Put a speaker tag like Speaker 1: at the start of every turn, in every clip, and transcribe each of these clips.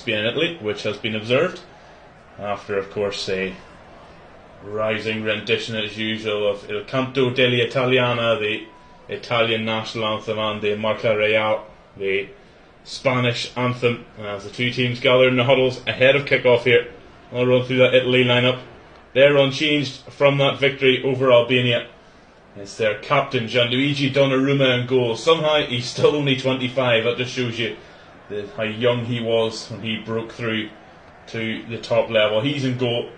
Speaker 1: Spain and Italy, which has been observed after, of course, a rising rendition as usual of Il Canto dell'Italiana, the Italian national anthem, and the Marca Real, the Spanish anthem, as the two teams gather in the huddles ahead of kick-off here. I'll run through that Italy lineup. They're unchanged from that victory over Albania. It's their captain, Gianluigi Donnarumma, in goal. Somehow he's still only 25. That just shows you how young he was when he broke through to the top level. He's in goal.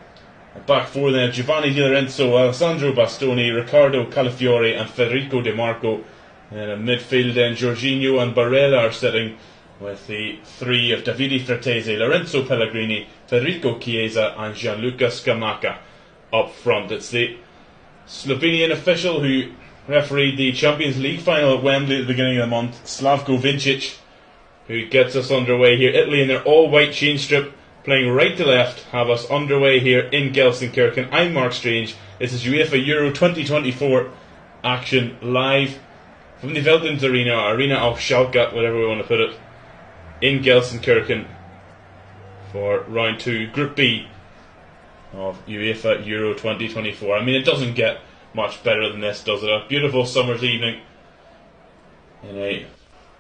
Speaker 1: Back four then, Giovanni Di Lorenzo, Alessandro Bastoni, Riccardo Calafiore and Federico Di Marco. And in midfield then, Jorginho and Barella are sitting with the three of Davide Fratese, Lorenzo Pellegrini, Federico Chiesa and Gianluca Scamacca up front. It's the Slovenian official who refereed the Champions League final at Wembley at the beginning of the month, Slavko Vincic, who gets us underway here. Italy in their all-white chain strip, playing right to left, have us underway here in Gelsenkirchen. I'm Mark Strange. This is UEFA Euro 2024 action live from the Veltins Arena of Schalke, whatever we want to put it, in Gelsenkirchen for round 2, Group B of UEFA Euro 2024. I mean, it doesn't get much better than this, does it? A beautiful summer's evening in a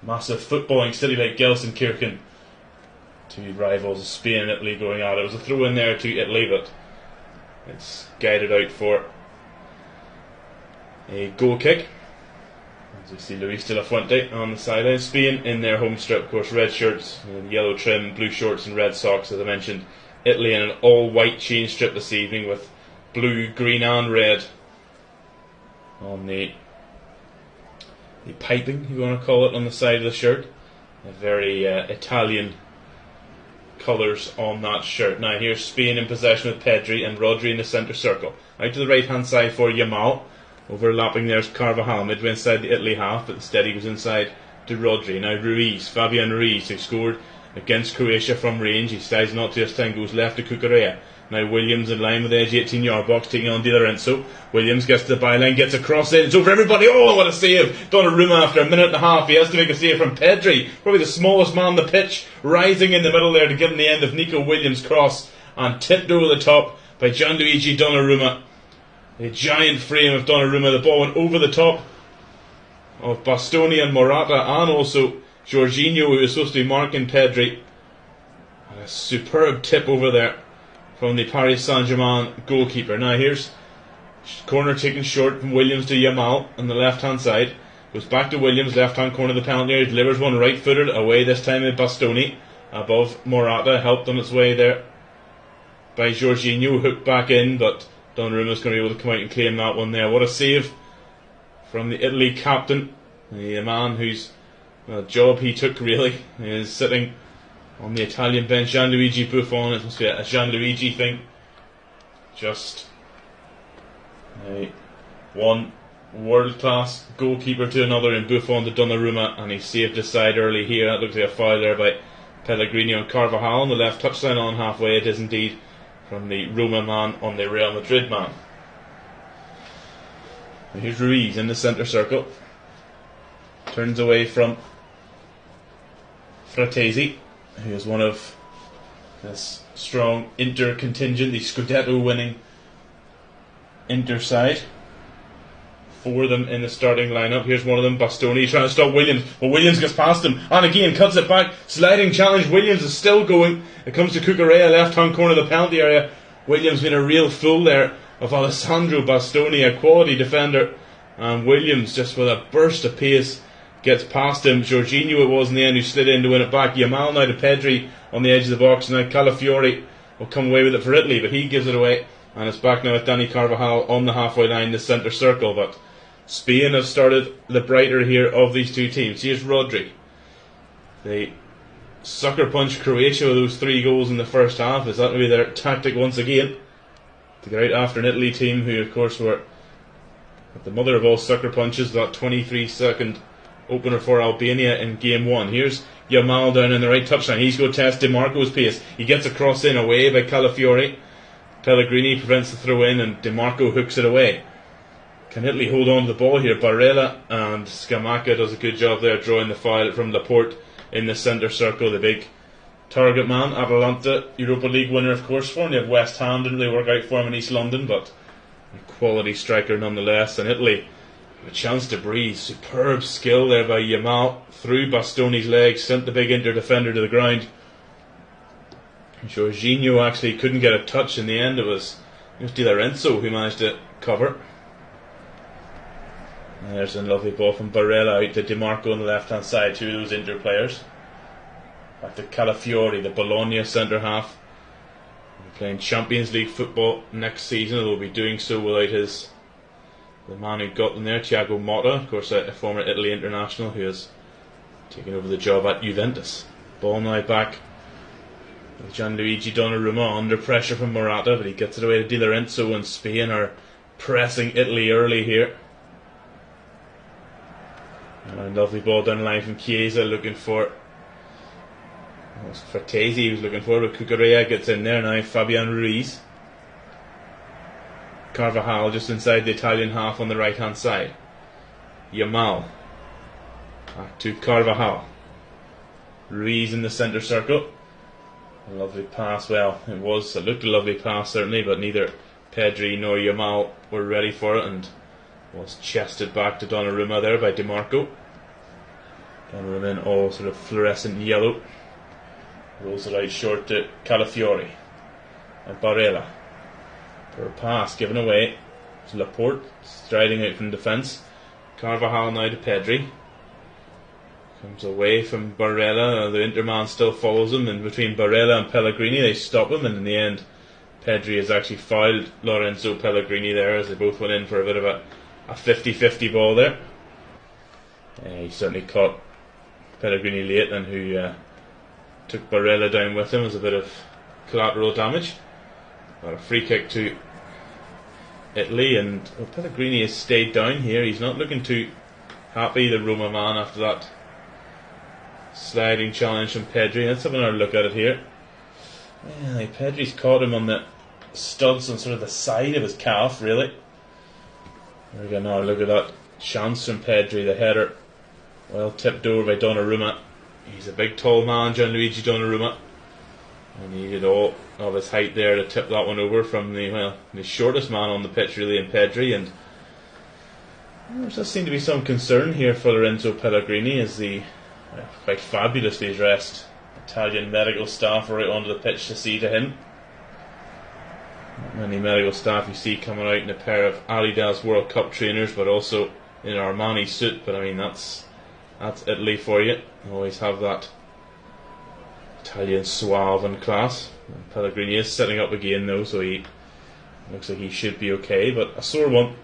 Speaker 1: massive footballing city like Gelsenkirchen. Two rivals of Spain and Italy going at it. It was a throw in there to Italy, but it's guided out for a goal kick. As we see Luis de la Fuente on the sideline. Spain in their home strip, of course, red shirts, yellow trim, blue shorts and red socks, as I mentioned. Italy in an all-white chain strip this evening with blue, green and red on the piping, if you want to call it, on the side of the shirt. A very Italian colours on that shirt. Now here's Spain in possession with Pedri and Rodri in the centre circle. Out to the right hand side for Yamal. Overlapping there's Carvajal midway inside the Italy half, but instead he was inside to Rodri. Now Fabian Ruiz, who scored against Croatia from range. He styles not to this time, goes left to Cucurella. Now Williams in line with the edge 18-yard box, taking on Di Lorenzo. Williams gets to the byline, gets a cross in, it's over everybody. Oh, what a save! Donnarumma after a minute and a half. He has to make a save from Pedri, probably the smallest man on the pitch, rising in the middle there to give him the end of Nico Williams' cross, and tipped over the top by Gianluigi Donnarumma. A giant frame of Donnarumma. The ball went over the top of Bastoni and Morata, and also Jorginho, who was supposed to be marking Pedri. And a superb tip over there from the Paris Saint-Germain goalkeeper. Now here's corner taken short from Williams to Yamal on the left hand side. Goes back to Williams, left hand corner of the penalty area. Delivers one right footed away, this time with Bastoni above Morata, helped on its way there by Jorginho, hooked back in, but Donnarumma's going to be able to come out and claim that one there. What a save from the Italy captain, the man whose job he took really is sitting on the Italian bench. Gianluigi Buffon. It must be a Gianluigi thing. Just one world-class goalkeeper to another in Buffon to Donnarumma, and he saved his side early here. That looks like a foul there by Pellegrini on Carvajal on the left touchline on halfway. It is indeed from the Roma man on the Real Madrid man. And here's Ruiz in the centre circle. Turns away from Fratesi, who is one of this strong Inter contingent, the Scudetto winning Inter side. Four of them in the starting lineup. Here's one of them, Bastoni, trying to stop Williams, but Williams gets past him and again cuts it back. Sliding challenge. Williams is still going. It comes to Cucurella, left hand corner of the penalty area. Williams made a real fool there of Alessandro Bastoni, a quality defender, and Williams just with a burst of pace gets past him. Jorginho it was in the end who slid in to win it back. Yamal now to Pedri on the edge of the box. Now Calafiore will come away with it for Italy, but he gives it away, and it's back now with Dani Carvajal on the halfway line, the centre circle. But Spain have started the brighter here of these two teams. Here's Rodri. They sucker punch Croatia with those 3 goals in the first half. Is that going to be their tactic once again? To get out after an Italy team who of course were at the mother of all sucker punches, that 23-second opener for Albania in game 1. Here's Yamal down in the right touchline. He's going to test Di Marco's pace. He gets a cross in away by Calafiore. Pellegrini prevents the throw in and Di Marco hooks it away. Can Italy hold on to the ball here? Barella and Scamacca does a good job there drawing the foul from Laporte in the centre circle, the big target man, Atalanta, Europa League winner of course for him. They have West Ham, didn't really work out for him in East London, but a quality striker nonetheless. And Italy have a chance to breathe. Superb skill there by Yamal, through Bastoni's legs, sent the big Inter defender to the ground. Jorginho actually couldn't get a touch in the end. It was Di Lorenzo who managed to cover. And there's a lovely ball from Barella out to Di Marco on the left hand side, two of those Inter players. Back to Calafiori, the Bologna centre half. He'll be playing Champions League football next season, and will be doing so without the man who got them there, Thiago Motta, of course a former Italy international who has taken over the job at Juventus. Ball now back with Gianluigi Donnarumma under pressure from Morata, but he gets it away to Di Lorenzo, and Spain are pressing Italy early here. And a lovely ball down the line from Chiesa, looking for Fratesi, he was looking for, but Cucurella gets in there now. Fabian Ruiz. Carvajal just inside the Italian half on the right hand side. Yamal. Back to Carvajal. Ruiz in the centre circle. A lovely pass. Well, it looked a lovely pass certainly, but neither Pedri nor Yamal were ready for it, and was chested back to Donnarumma there by Di Marco. Donnarumma in all sort of fluorescent yellow. Rolls it out short to Calafiori. And Barella. For a pass given away to Laporte, striding out from defence. Carvajal now to Pedri. Comes away from Barella. The Interman still follows him, and between Barella and Pellegrini they stop him, and in the end Pedri has actually fouled Lorenzo Pellegrini there, as they both went in for a bit of a 50-50 ball there. He certainly caught Pellegrini late, and who took Barella down with him as a bit of collateral damage. Got a free kick to Italy, and Pellegrini has stayed down here. He's not looking too happy, the Roma man, after that sliding challenge from Pedri. Let's have another look at it here. Yeah, Pedri's caught him on the studs on sort of the side of his calf, really. There we go. Now look at that chance from Pedri, the header, well tipped over by Donnarumma. He's a big tall man, Gianluigi Donnarumma, and he needed all of his height there to tip that one over from the shortest man on the pitch really in Pedri. And there does seem to be some concern here for Lorenzo Pellegrini, as the quite fabulously dressed Italian medical staff are out onto the pitch to see to him. Not many medical staff you see coming out in a pair of Adidas World Cup trainers, but also in an Armani suit. But I mean, that's Italy for you. You always have that Italian suave and class. And Pellegrini is setting up again though, so he looks like he should be okay, but a sore one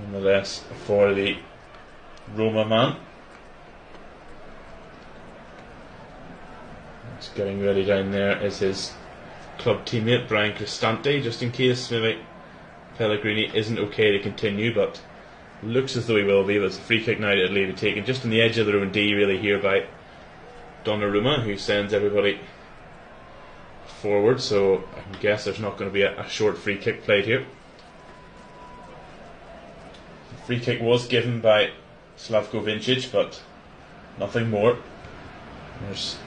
Speaker 1: nonetheless for the Roma man. Just getting ready down there is his club teammate Brian Cristante, just in case maybe Pellegrini isn't okay to continue, but looks as though he will be. But it's a free kick now to Italy to be taken just on the edge of the own D really here by Donnarumma, who sends everybody forward, so I can guess there's not going to be a short free kick played here. The free kick was given by Slavko Vincic, but nothing more. There's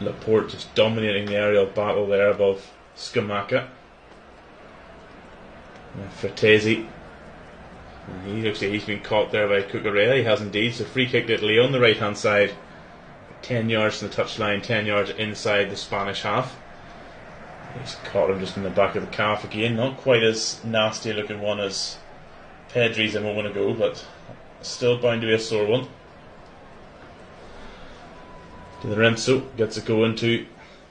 Speaker 1: Laporte just dominating the aerial battle there above Scamacca. Fratesi, he's been caught there by Cucurella. He has indeed. So free kick to Italy on the right hand side, 10 yards from the touchline, 10 yards inside the Spanish half. He's caught him just in the back of the calf again. Not quite as nasty a looking one as Pedri's a moment ago, but still bound to be a sore one. Di Lorenzo gets it going to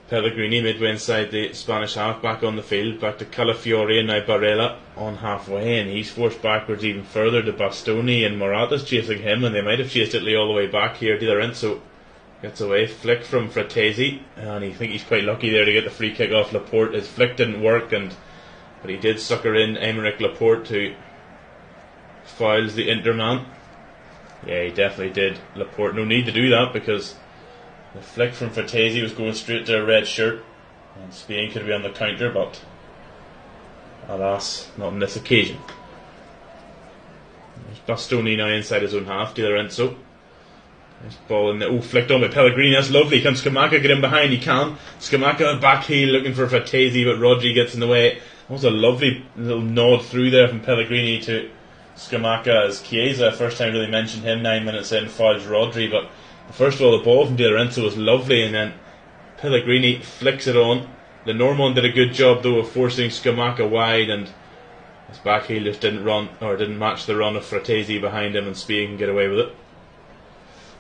Speaker 1: Pellegrini midway inside the Spanish half, back on the field, back to Calafiori, and now Barella on halfway, and he's forced backwards even further to Bastoni, and Morata's chasing him, and they might have chased Italy all the way back here. Di Lorenzo gets away, flick from Fratesi, and I think he's quite lucky there to get the free kick off Laporte. His flick didn't work, but he did sucker in Aymeric Laporte, who fouls the Interman. Yeah, he definitely did. Laporte, no need to do that, because the flick from Fratesi was going straight to a red shirt, and Spain could be on the counter, but alas, not on this occasion. There's Bastoni now inside his own half. Di Lorenzo This ball in the flicked on by Pellegrini. That's lovely. Can Scamacca get in behind? He can. Scamacca back heel looking for Fratesi, but Rodri gets in the way. That was a lovely little nod through there from Pellegrini to Scamacca as Chiesa, first time really mentioned him, 9 minutes in, fouls Rodri. But first of all, the ball from Di Lorenzo was lovely, and then Pellegrini flicks it on. Lenormand did a good job though of forcing Scamacca wide, and his back heel just didn't match the run of Fratesi behind him, and Spain can get away with it.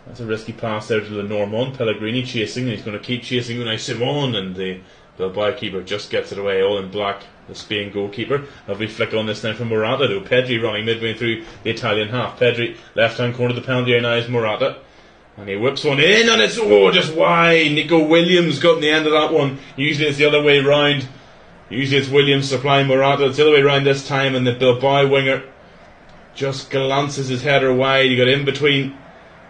Speaker 1: That's a risky pass there to Lenormand. Pellegrini chasing, and he's going to keep chasing Unai Simon, and the Bilbao keeper just gets it away, all in black, the Spain goalkeeper. Lovely flick on this now from Morata though. Pedri running midway through the Italian half. Pedri, left hand corner of the penalty area now is Morata. And he whips one in, and it's just wide. Nico Williams got in the end of that one. Usually it's the other way round. Usually it's Williams supplying Morata. It's the other way round this time, and the Bilbao winger just glances his header wide. He got in between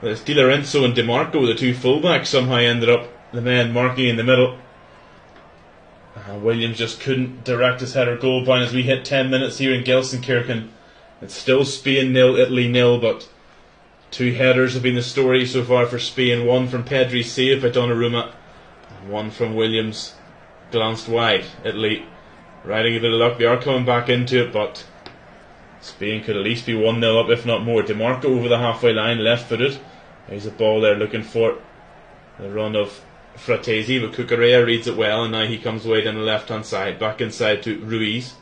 Speaker 1: Di Lorenzo and Di Marco, the two fullbacks. Somehow ended up the men marking in the middle. Williams just couldn't direct his header goal bound as we hit 10 minutes here in Gelsenkirchen. It's still Spain 0, Italy 0, but two headers have been the story so far for Spain. One from Pedri's save by Donnarumma, and one from Williams glanced wide. Italy riding a bit of luck. They are coming back into it, but Spain could at least be 1-0 up, if not more. Di Marco over the halfway line, left-footed. There's a ball there looking for the run of Fratesi, but Cucurella reads it well, and now he comes away down the left-hand side, back inside to Ruiz.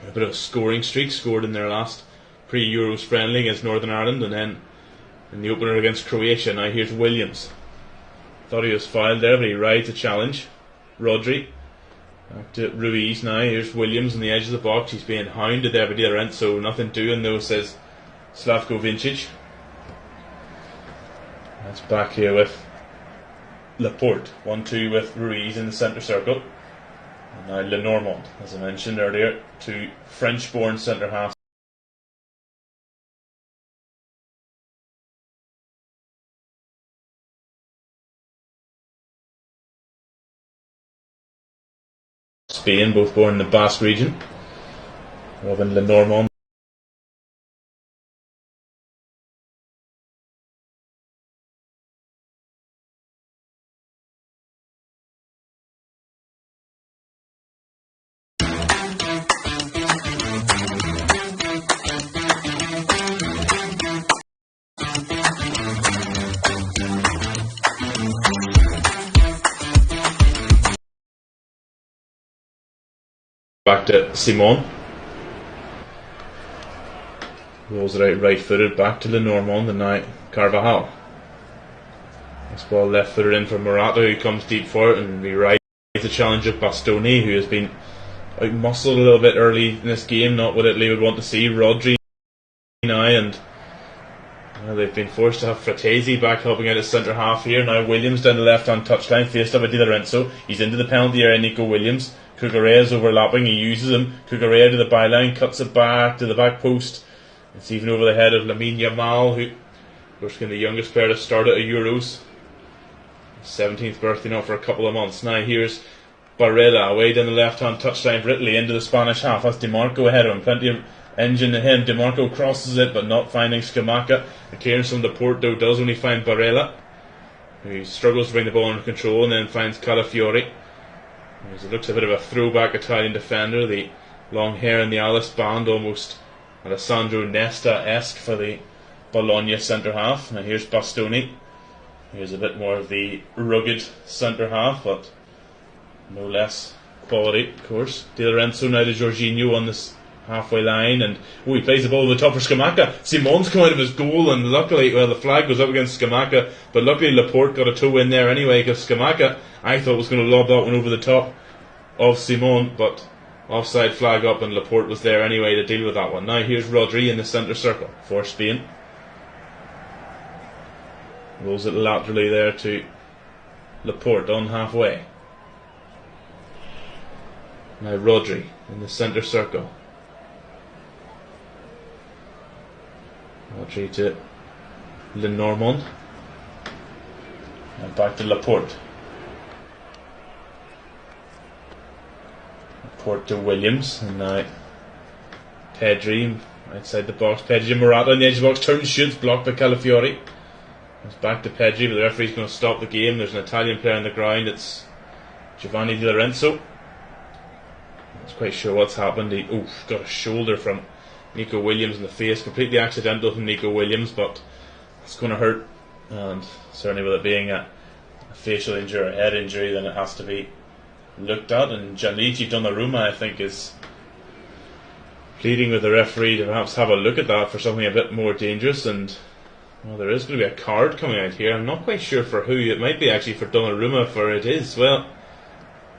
Speaker 1: A bit of a scoring streak, scored in their last pre-Euros friendly against Northern Ireland, and then in the opener against Croatia. Now here's Williams. Thought he was fouled there, but he rides a challenge. Rodri. Back to Ruiz now. Here's Williams on the edge of the box. He's being hounded there by Di Lorenzo. Nothing doing though, says Slavko Vincic. That's back here with Laporte. 1-2 with Ruiz in the centre circle. And now Lenormand, as I mentioned earlier, two French-born centre halves. Spain, both born in the Basque region. Robin Lenormand. Back to Simon. Rolls it out right-footed, back to Lenormand, and now Carvajal. This ball left-footed in for Morata, who comes deep for it, and we ride the challenge of Bastoni, who has been out-muscled a little bit early in this game, not what Italy would want to see. Rodri now, and they've been forced to have Fratesi back helping out at centre half here. Now Williams down the left-hand touchline, faced up by Di Lorenzo. He's into the penalty area, Nico Williams. Cucurella's overlapping, he uses him. Cucurella to the byline, cuts it back to the back post. It's even over the head of Lamine Yamal, who, of course, been the youngest player to start at a Euros. 17th birthday now for a couple of months. Now here's Barella away down the left-hand touchline for Italy into the Spanish half. That's Di Marco ahead of him. Plenty of engine to him. Di Marco crosses it, but not finding Scamacca. The clearance from Laporte though does only find Barella, who struggles to bring the ball under control, and then finds Calafiori. It looks a bit of a throwback Italian defender, the long hair and the Alice band, almost Alessandro Nesta-esque for the Bologna centre half. Now here's Bastoni. Here's a bit more of the rugged centre half, but no less quality, of course. Di Lorenzo now to Jorginho on this halfway line, and he plays the ball over the top for Scamacca. Simon's come out of his goal, and luckily, the flag goes up against Scamacca, but luckily Laporte got a toe in there anyway, because Scamacca, I thought, was going to lob that one over the top of Simon, but offside flag up, and Laporte was there anyway to deal with that one. Now here's Rodri in the centre circle for Spain. Rolls it laterally there to Laporte on halfway. Now Rodri in the centre circle. Rodri to Lenormand. And back to Laporte. Laporte to Williams. And now Pedri outside the box. Pedri to Morata on the edge of the box. Turns, shoots, blocked by Calafiori. It's back to Pedri, but the referee's going to stop the game. There's an Italian player on the ground. It's Giovanni Di Lorenzo. I'm not quite sure what's happened. He got a shoulder from Nico Williams in the face. Completely accidental from Nico Williams, but it's going to hurt. And certainly with it being a facial injury or head injury, then it has to be looked at. And Gianluigi Donnarumma, I think, is pleading with the referee to perhaps have a look at that for something a bit more dangerous. And well, there is going to be a card coming out here. I'm not quite sure for who. It might be actually for Donnarumma, for it is, well,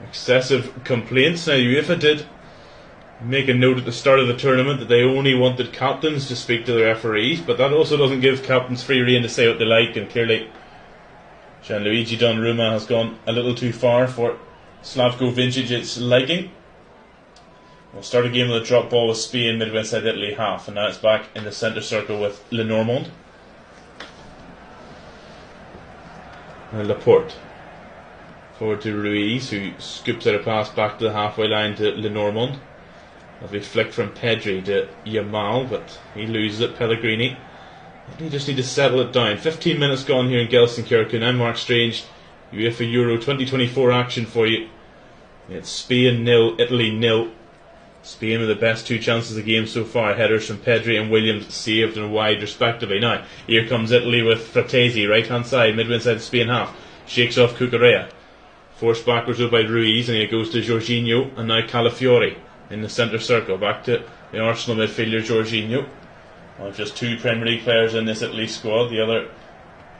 Speaker 1: excessive complaints. Now, UEFA did make a note at the start of the tournament that they only wanted captains to speak to the referees, but that also doesn't give captains free rein to say what they like, and clearly Gianluigi Donnarumma has gone a little too far for Slavko Vincic's liking. We'll start a game with a drop ball with Spain midway inside Italy half, and now it's back in the centre circle with Lenormand. And Laporte. Forward to Ruiz, who scoops out a pass back to the halfway line to Lenormand. That'll be flicked from Pedri to Yamal, but he loses it. Pellegrini. They just need to settle it down. 15 minutes gone here in Gelsenkirchen. I'm Mark Strange. UEFA Euro 2024 action for you. It's Spain 0, Italy 0. Spain with the best two chances of the game so far. Headers from Pedri and Williams saved and wide respectively. Now, here comes Italy with Fratesi, right hand side, midway inside the Spain half. Shakes off Cucurella. Forced backwards by Ruiz, and he goes to Jorginho, and now Calafiori in the centre circle. Back to the Arsenal midfielder Jorginho. One of just two Premier League players in this Italy squad. The other,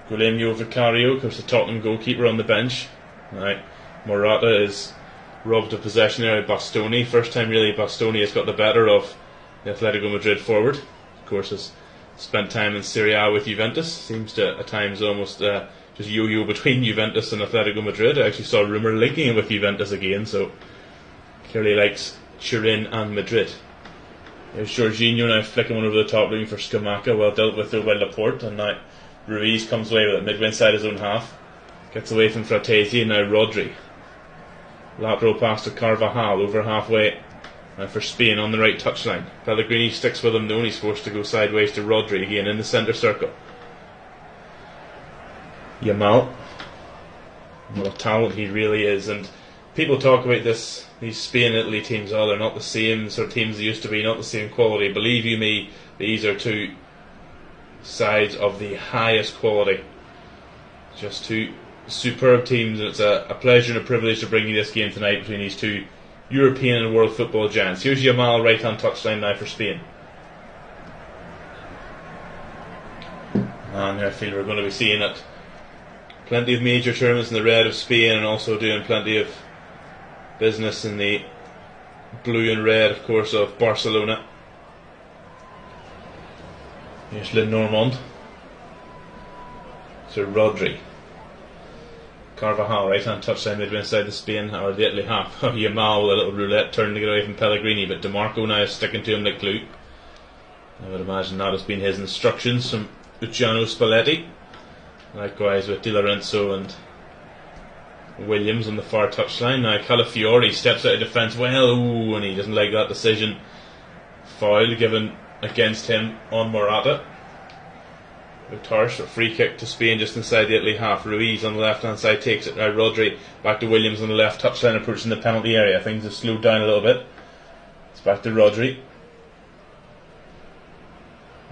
Speaker 1: Guillermo Vicario, of course the Tottenham goalkeeper, on the bench. Now, Morata is robbed of possession there by Bastoni. First time really Bastoni has got the better of the Atletico Madrid forward. Of course has spent time in Serie A with Juventus. Seems to at times almost just yo-yo between Juventus and Atletico Madrid. I actually saw a rumour linking him with Juventus again, so clearly likes Turin and Madrid. There's Jorginho now flicking one over the top, looking for Scamacca, well dealt with though by Laporte, and now Ruiz comes away with it midway inside his own half. Gets away from Fratesi, and now Rodri. Lateral pass to Carvajal over halfway. Now for Spain on the right touchline. Pellegrini sticks with him though, and he's forced to go sideways to Rodri again in the centre circle. Yamal. What a talent he really is. And people talk about these Spain and Italy teams. Oh, they're not the same sort of teams they used to be, not the same quality. Believe you me, these are two sides of the highest quality. Just two superb teams, and it's a pleasure and a privilege to bring you this game tonight between these two European and world football giants. Here's Yamal, right hand touchline now for Spain. And I feel we're going to be seeing it. Plenty of major tournaments in the red of Spain, and also doing plenty of business in the blue and red, of course, of Barcelona. Here's Lenormand. So Rodri. Carvajal, right hand touchline midway inside the Spain or the Italy half. Yamal with a little roulette turn to get away from Pellegrini, but DeMarco now is sticking to him like glue. I would imagine that has been his instructions from Luciano Spalletti. Likewise with Di Lorenzo and Williams on the far touchline. Now Calafiori steps out of defence well, and he doesn't like that decision. Foul given against him on Morata. Tarsh, a free kick to Spain just inside the Italy half. Ruiz on the left hand side takes it. Now Rodri back to Williams on the left touchline, approaching the penalty area. Things have slowed down a little bit. It's back to Rodri.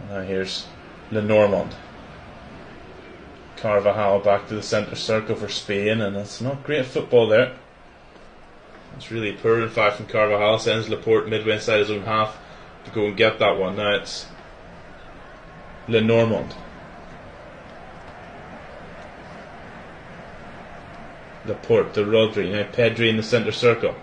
Speaker 1: Now here's Lenormand. Carvajal back to the centre circle for Spain, and it's not great football there. It's really poor in fact from Carvajal. Sends Laporte midway inside his own half to go and get that one. Now it's Lenormand. Laporte to Rodri. Now Pedri in the centre circle.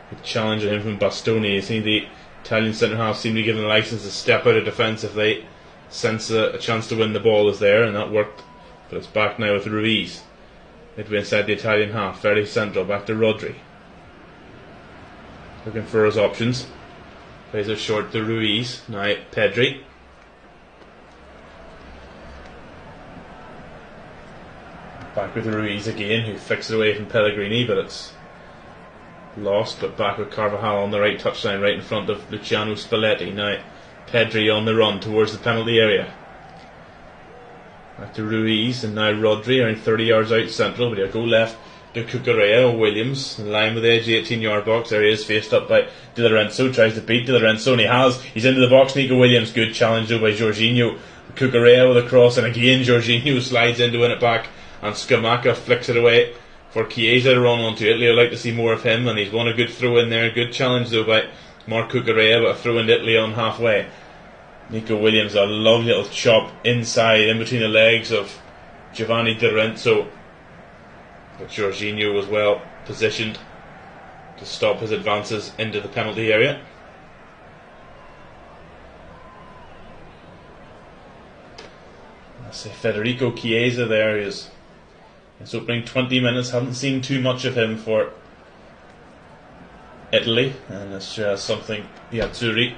Speaker 1: Good challenge on him from Bastoni. You see the Italian centre half seem to be given a licence to step out of defence if they sense a chance to win the ball is there, and that worked. But it's back now with Ruiz. Midway inside the Italian half, very central, back to Rodri. Looking for his options. Plays it short to Ruiz. Now Pedri. Back with Ruiz again, who flicks it away from Pellegrini, but it's lost. But back with Carvajal on the right touchline, right in front of Luciano Spalletti. Now Pedri on the run towards the penalty area. Back to Ruiz, and now Rodri around 30 yards out central, but he'll go left to Cucurella or Williams, in line with the edge of the 18-yard box. There he is, faced up by De Lorenzo, tries to beat De Lorenzo, and he's into the box. Nico Williams, good challenge though by Jorginho. Cucurella with a cross, and again Jorginho slides in to win it back, and Scamacca flicks it away for Chiesa to run onto Italy. I'd like to see more of him, and he's won a good throw in there. Good challenge though by Mark Cucurella, but a throw into Italy on halfway. Nico Williams, a lovely little chop inside, in between the legs of Giovanni Di Lorenzo, but Jorginho was well positioned to stop his advances into the penalty area. I say Federico Chiesa there is his opening 20 minutes. Haven't seen too much of him for Italy, and it's just something the Azzurri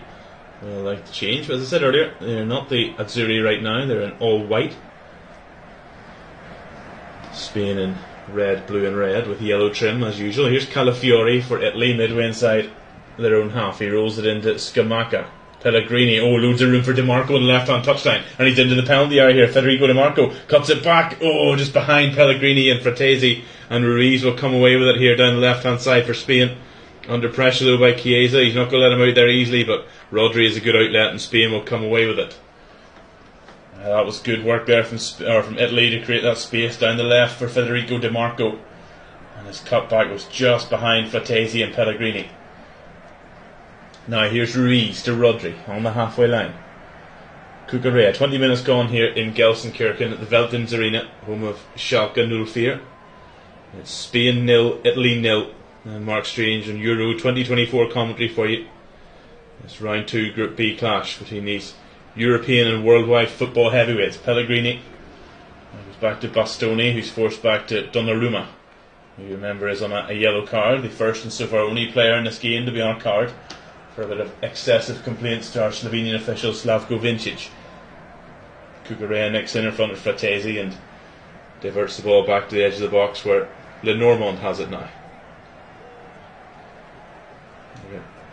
Speaker 1: will like to change. But as I said earlier, they're not the Azzurri right now, they're in all white. Spain in red, blue and red with yellow trim as usual. Here's Calafiori for Italy, midway inside their own half. He rolls it into Scamacca. Pellegrini, loads of room for DiMarco on the left hand touchline, and he's into the penalty area here. Federico DiMarco cuts it back, just behind Pellegrini and Fratesi, and Ruiz will come away with it here down the left hand side for Spain. Under pressure though by Chiesa, he's not going to let him out there easily, but Rodri is a good outlet and Spain will come away with it. That was good work there from Italy to create that space down the left for Federico DiMarco, and his cutback was just behind Fratesi and Pellegrini. Now here's Ruiz to Rodri on the halfway line. Cucurella, 20 minutes gone here in Gelsenkirchen at the Veltins Arena, home of Schalke 04. It's Spain 0, Italy 0. And Mark Strange on Euro 2024 commentary for you. It's round 2 Group B clash between these European and worldwide football heavyweights. Pellegrini goes back to Bastoni, who's forced back to Donnarumma, who you remember is on a yellow card, the first and so far only player in this game to be on a card for a bit of excessive complaints to our Slovenian official Slavko Vincic. Cucurella nicks in front of Fratesi and diverts the ball back to the edge of the box where Lenormand has it now.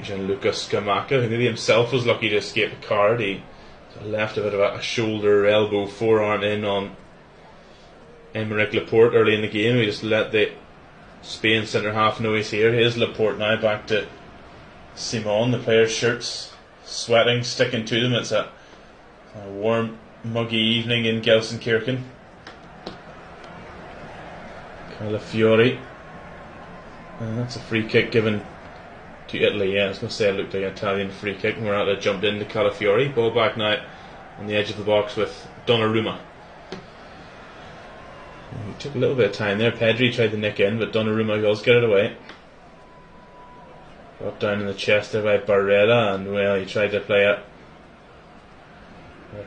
Speaker 1: Gianluca Scamacca, who maybe himself was lucky to escape a card. He left a bit of a shoulder, elbow, forearm in on Aymeric Laporte early in the game. He just let the Spain centre half know he's here. Here's Laporte now back to Simon. The players' shirts sweating, sticking to them. It's a warm, muggy evening in Gelsenkirchen. Calafiori, and that's a free kick given to Italy. I was going to say it looked like an Italian free kick. Morata jumped into Calafiori. Ball back now on the edge of the box with Donnarumma. He took a little bit of time there. Pedri tried to nick in, but Donnarumma does get it away. Got down in the chest there by Barella, and well, he tried to play a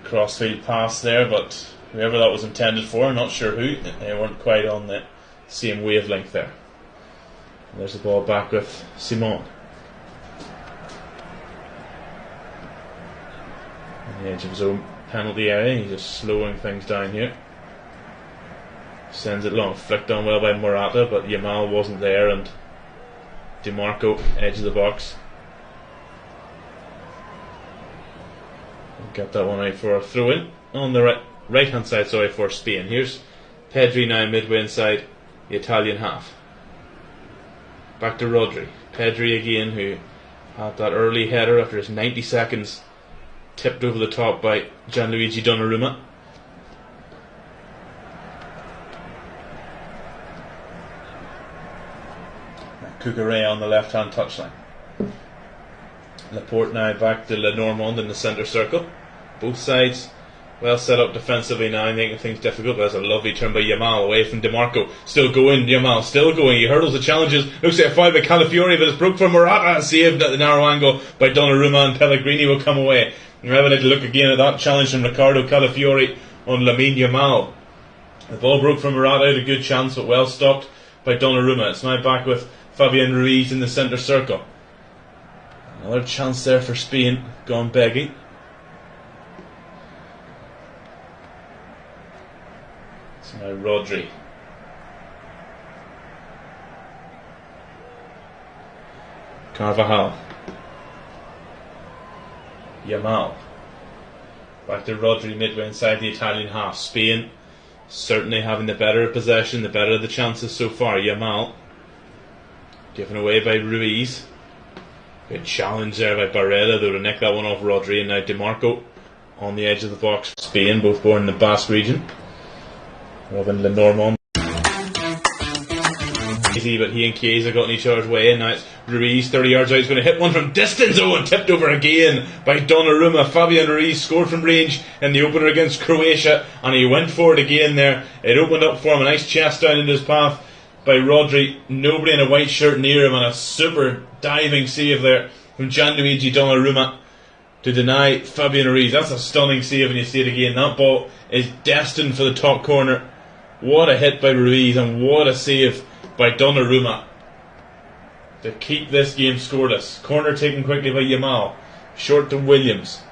Speaker 1: crossfield pass there, but whoever that was intended for, not sure who, they weren't quite on the same wavelength there. And there's the ball back with Simon. On the edge of his own penalty area, he's just slowing things down here. Sends it long, flicked on well by Morata, but Yamal wasn't there, and DiMarco, edge of the box. Got that one out for a throw in on the right hand side, for Spain. Here's Pedri now midway inside the Italian half. Back to Rodri. Pedri again, who had that early header after his 90 seconds tipped over the top by Gianluigi Donnarumma. Cucurella on the left hand touchline. Laporte now back to Lenormand in the centre circle. Both sides well set up defensively now, making things difficult. There's a lovely turn by Yamal away from DiMarco. Still going, Yamal still going. He hurdles the challenges. Looks like a foul by Calafiori, but it's broke for Morata. Saved at the narrow angle by Donnarumma, and Pellegrini will come away. And we're having to look again at that challenge from Ricardo Calafiori on Lamine Yamal. The ball broke from Morata, had a good chance, but well stopped by Donnarumma. It's now back with Fabian Ruiz in the centre circle. Another chance there for Spain, gone begging. So now Rodri. Carvajal. Yamal. Back to Rodri midway inside the Italian half. Spain certainly having the better possession, the better of the chances so far. Yamal given away by Ruiz. Good challenge there by Barella, though, to nick that one off Rodri. And now DiMarco on the edge of the box. Spain, both born in the Basque region. Robin Lenormand. Easy, but he and Chiesa got in each other's way, and now it's Ruiz 30 yards out. He's going to hit one from distance. Oh, and tipped over again by Donnarumma. Fabian Ruiz scored from range in the opener against Croatia, and he went for it again there. It opened up for him, a nice chest down into his path by Rodri. Nobody in a white shirt near him, and a super diving save there from Gianluigi Donnarumma to deny Fabian Ruiz. That's a stunning save when you see it again. That ball is destined for the top corner. What a hit by Ruiz, and what a save by Donnarumma to keep this game scoreless. Corner taken quickly by Yamal. Short to Williams.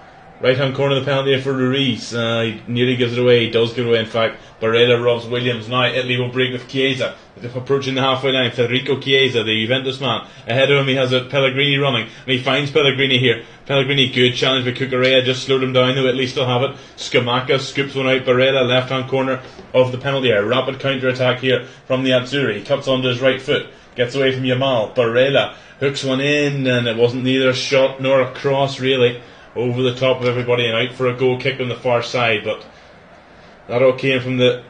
Speaker 1: Right hand corner of the penalty for Ruiz. He nearly gives it away. He does give it away, in fact. Barella robs Williams. Now Italy will break with Chiesa. Approaching the halfway line. Federico Chiesa, the Juventus man. Ahead of him he has a Pellegrini running. And he finds Pellegrini here. Pellegrini, good challenge by Cucurella. Just slowed him down, though Italy still have it. Scamacca scoops one out. Barella, left hand corner of the penalty area. Rapid counter attack here from the Azzurri. He cuts onto his right foot. Gets away from Yamal. Barella hooks one in, and it wasn't neither a shot nor a cross, really. Over the top of everybody and out for a goal kick on the far side, but that all came from the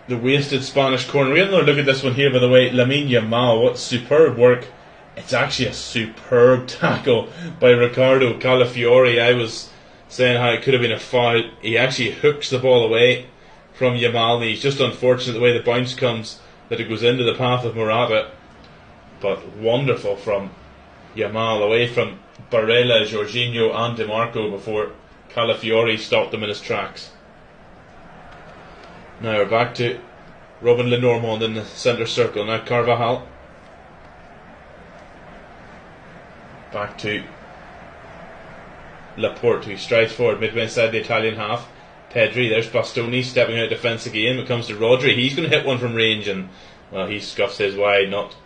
Speaker 1: wasted Spanish corner. We have another look at this one here, by the way. Lamine Yamal, what superb work. It's actually a superb tackle by Riccardo Calafiori. I was saying how it could have been a foul. He actually hooks the ball away from Yamal. He's just unfortunate the way the bounce comes, that it goes into the path of Morata, but wonderful from Yamal, away from Barella, Jorginho and DiMarco before Calafiori stopped them in his tracks. Now we're back to Robin Lenormand in the centre circle. Now Carvajal. Back to Laporte, who strides forward midway inside the Italian half. Pedri, there's Bastoni stepping out of defence again. It comes to Rodri. He's going to hit one from range, and well, he scuffs his wide. Not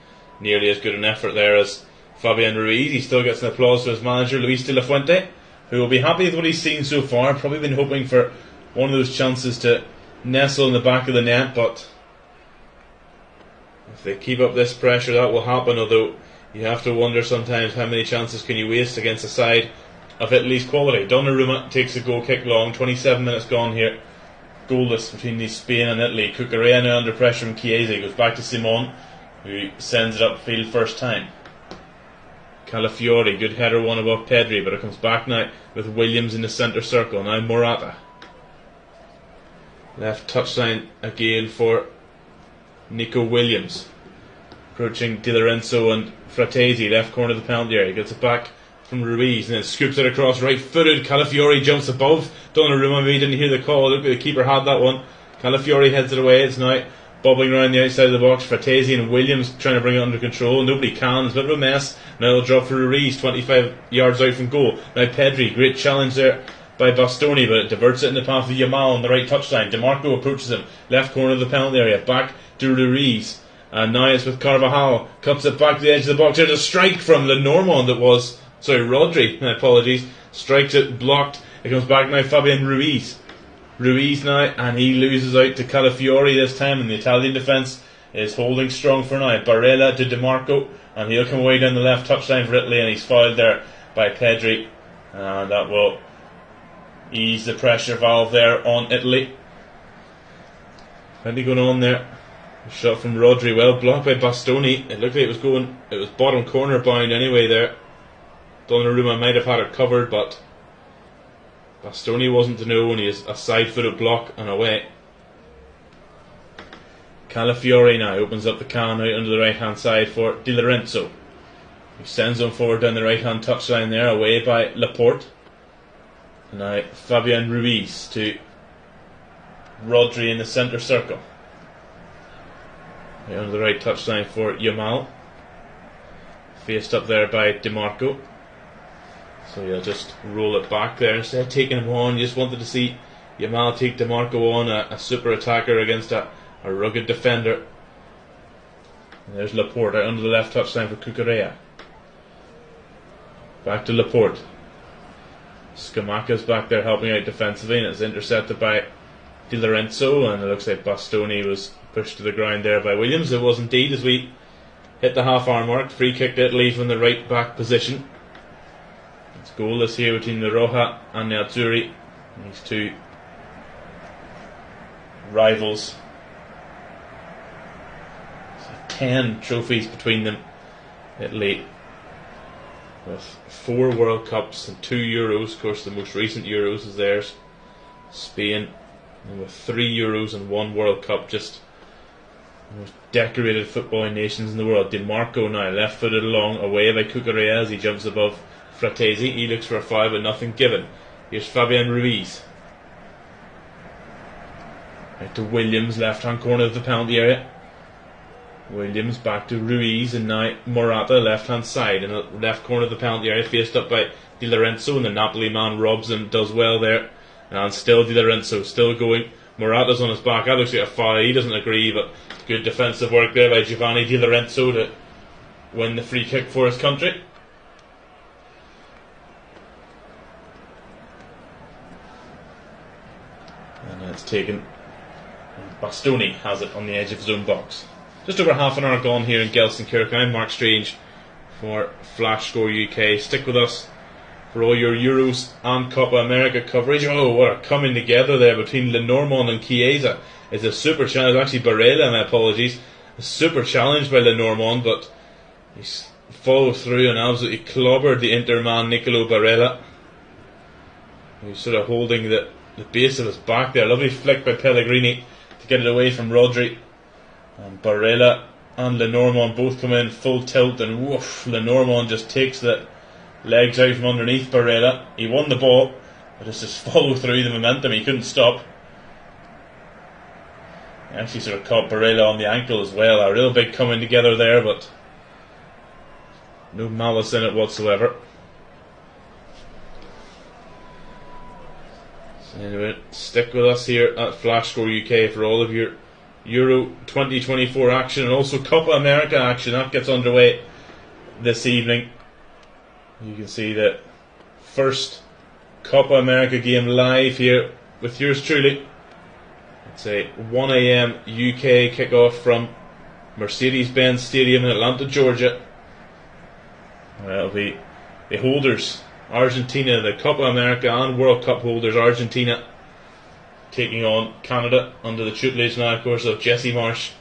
Speaker 1: nearly as good an effort there as Fabian Ruiz. He still gets an applause from his manager, Luis de la Fuente, who will be happy with what he's seen so far. Probably been hoping for one of those chances to nestle in the back of the net, but if they keep up this pressure, that will happen. Although you have to wonder sometimes how many chances can you waste against a side of Italy's quality. Donnarumma takes a goal kick long. 27 minutes gone here, goalless between these Spain and Italy. Cucurella now under pressure from Chiesa. He goes back to Simon, who sends it upfield first time. Calafiori, good header one above Pedri, but it comes back now with Williams in the centre circle. Now Morata. Left touchline again for Nico Williams. Approaching Di Lorenzo and Fratesi, left corner of the penalty area. Gets it back from Ruiz and then scoops it across right footed. Calafiori jumps above Donnarumma. Maybe didn't hear the call. Look, the keeper had that one. Calafiori heads it away. It's now bobbling around the outside of the box. Fratesi and Williams trying to bring it under control. Nobody can. It's a bit of a mess. Now it'll drop for Ruiz, 25 yards out from goal. Now Pedri, great challenge there by Bastoni, but it diverts it in the path of Yamal on the right touchline. DiMarco approaches him, left corner of the penalty area, back to Ruiz, and now it's with Carvajal, cuts it back to the edge of the box. There's a strike from Lenormand. Rodri, my apologies, strikes it, blocked. It comes back now, Fabian Ruiz now, and he loses out to Calafiori this time, and the Italian defence is holding strong for now. Barella to DiMarco, and he'll come away down the left touchline for Italy, and he's fouled there by Pedri, and that will ease the pressure valve there on Italy. Plenty going on there. A shot from Rodri, well blocked by Bastoni. It looked like it was bottom corner bound anyway there. Donnarumma might have had it covered, but Bastoni wasn't to know, and he is a side-footed block and away. Calafiori now opens up the can out under the right-hand side for Di Lorenzo. He sends him forward down the right-hand touchline there, away by Laporte. And now Fabian Ruiz to Rodri in the centre circle. Right under the right touchline for Yamal. Faced up there by DiMarco. So you'll just roll it back there. Instead of taking him on, you just wanted to see Yamal take DiMarco on, a super attacker against a rugged defender. And there's Laporte out under the left touchline for Cucurella. Back to Laporte. Scamacca's back there helping out defensively, and it's intercepted by Di Lorenzo, and it looks like Bastoni was pushed to the ground there by Williams. It was indeed, as we hit the half-hour mark. Free kick to Italy from the right back position. It's goalless here between the Roja and the Azzurri. These two rivals. So 10 trophies between them. Italy with 4 World Cups and 2 Euros. Of course, the most recent Euros is theirs. Spain, and with 3 Euros and 1 World Cup, just the most decorated footballing nations in the world. Di Marco now left footed along, away by Cucurella as he jumps above Fratesi. He looks for a foul, but nothing given. Here's Fabian Ruiz. Right to Williams, left hand corner of the penalty area. Williams back to Ruiz, and now Morata, left hand side, in the left corner of the penalty area, faced up by Di Lorenzo, and the Napoli man robs him, does well there. And still Di Lorenzo, still going. Morata's on his back. That looks like a foul. He doesn't agree, but good defensive work there by Giovanni Di Lorenzo to win the free kick for his country. And it's taken. Bastoni has it on the edge of his own box. Just over half an hour gone here in Gelsenkirchen. I'm Mark Strange for Flash Score UK. Stick with us for all your Euros and Copa America coverage. Oh, what a coming together there between Lenormand and Chiesa. It's a super challenge. Actually, Barella, my apologies. A super challenge by Lenormand, but he followed through and absolutely clobbered the Inter man Nicolo Barella. He's sort of holding the base of his back there. Lovely flick by Pellegrini to get it away from Rodri. And Barella and Lenormand both come in full tilt, and woof, Lenormand just takes the legs out from underneath Barella. He won the ball, but it's just follow through the momentum. He couldn't stop. He actually sort of caught Barella on the ankle as well. A real big coming together there, but no malice in it whatsoever. So anyway, stick with us here at Flash Score UK for all of your Euro 2024 action and also Copa America action. That gets underway this evening. You can see the first Copa America game live here with yours truly. It's a 1 AM UK kickoff from Mercedes-Benz Stadium in Atlanta, Georgia. It'll be the holders, Argentina, the Copa America and World Cup holders, Argentina, taking on Canada under the tutelage now, of course, of Jesse Marsh.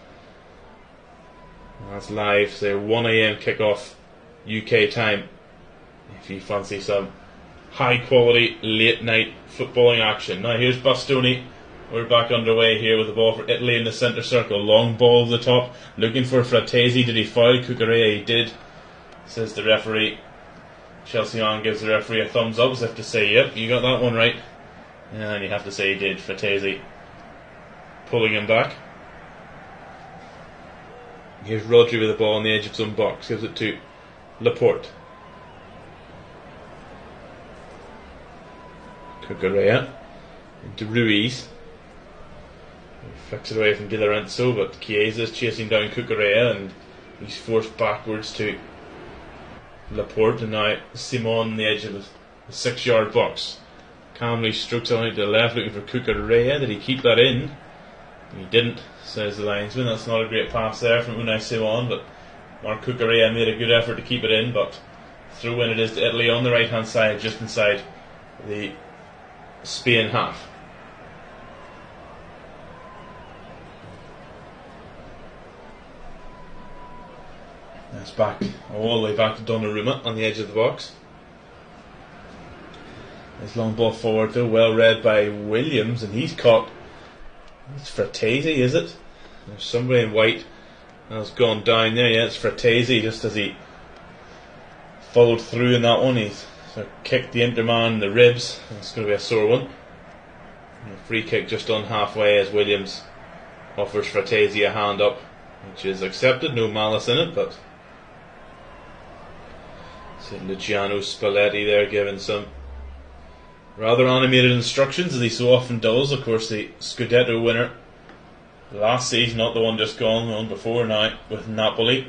Speaker 1: That's live, so 1 AM kickoff UK time. If you fancy some high quality late night footballing action. Now here's Bastoni. We're back underway here with the ball for Italy in the centre circle. Long ball to the top, looking for Fratesi. Did he foul Cucurella? He did, says the referee. Chelsea on gives the referee a thumbs up as if to say, yep, you got that one right. And you have to say he did. Fratesi pulling him back. Here's Rodri with the ball on the edge of his own box. Gives it to Laporte. Cucurella into Ruiz. He flicks it away from Di Lorenzo, but Chiesa is chasing down Cucurella and he's forced backwards to Laporte, and now Simon on the edge of the 6-yard box. Calmly strokes on out to the left looking for Cucurella. Did he keep that in? He didn't, says the linesman. That's not a great pass there from Unai Simon, but Marc Cucurella made a good effort to keep it in, but throw in it is to Italy on the right hand side, just inside the Spain half. That's back, all the way back to Donnarumma on the edge of the box. This long ball forward though, well read by Williams, and he's caught. It's Fratesi, is it? There's somebody in white has gone down there. Yeah, it's Fratesi, just as he followed through in that one. He's sort of kicked the Interman in the ribs. It's going to be a sore one. And a free kick just on halfway as Williams offers Fratesi a hand up, which is accepted. No malice in it, but Luciano Spalletti there giving some rather animated instructions, as he so often does. Of course, the Scudetto winner last season, not the one just gone, the one before now, with Napoli.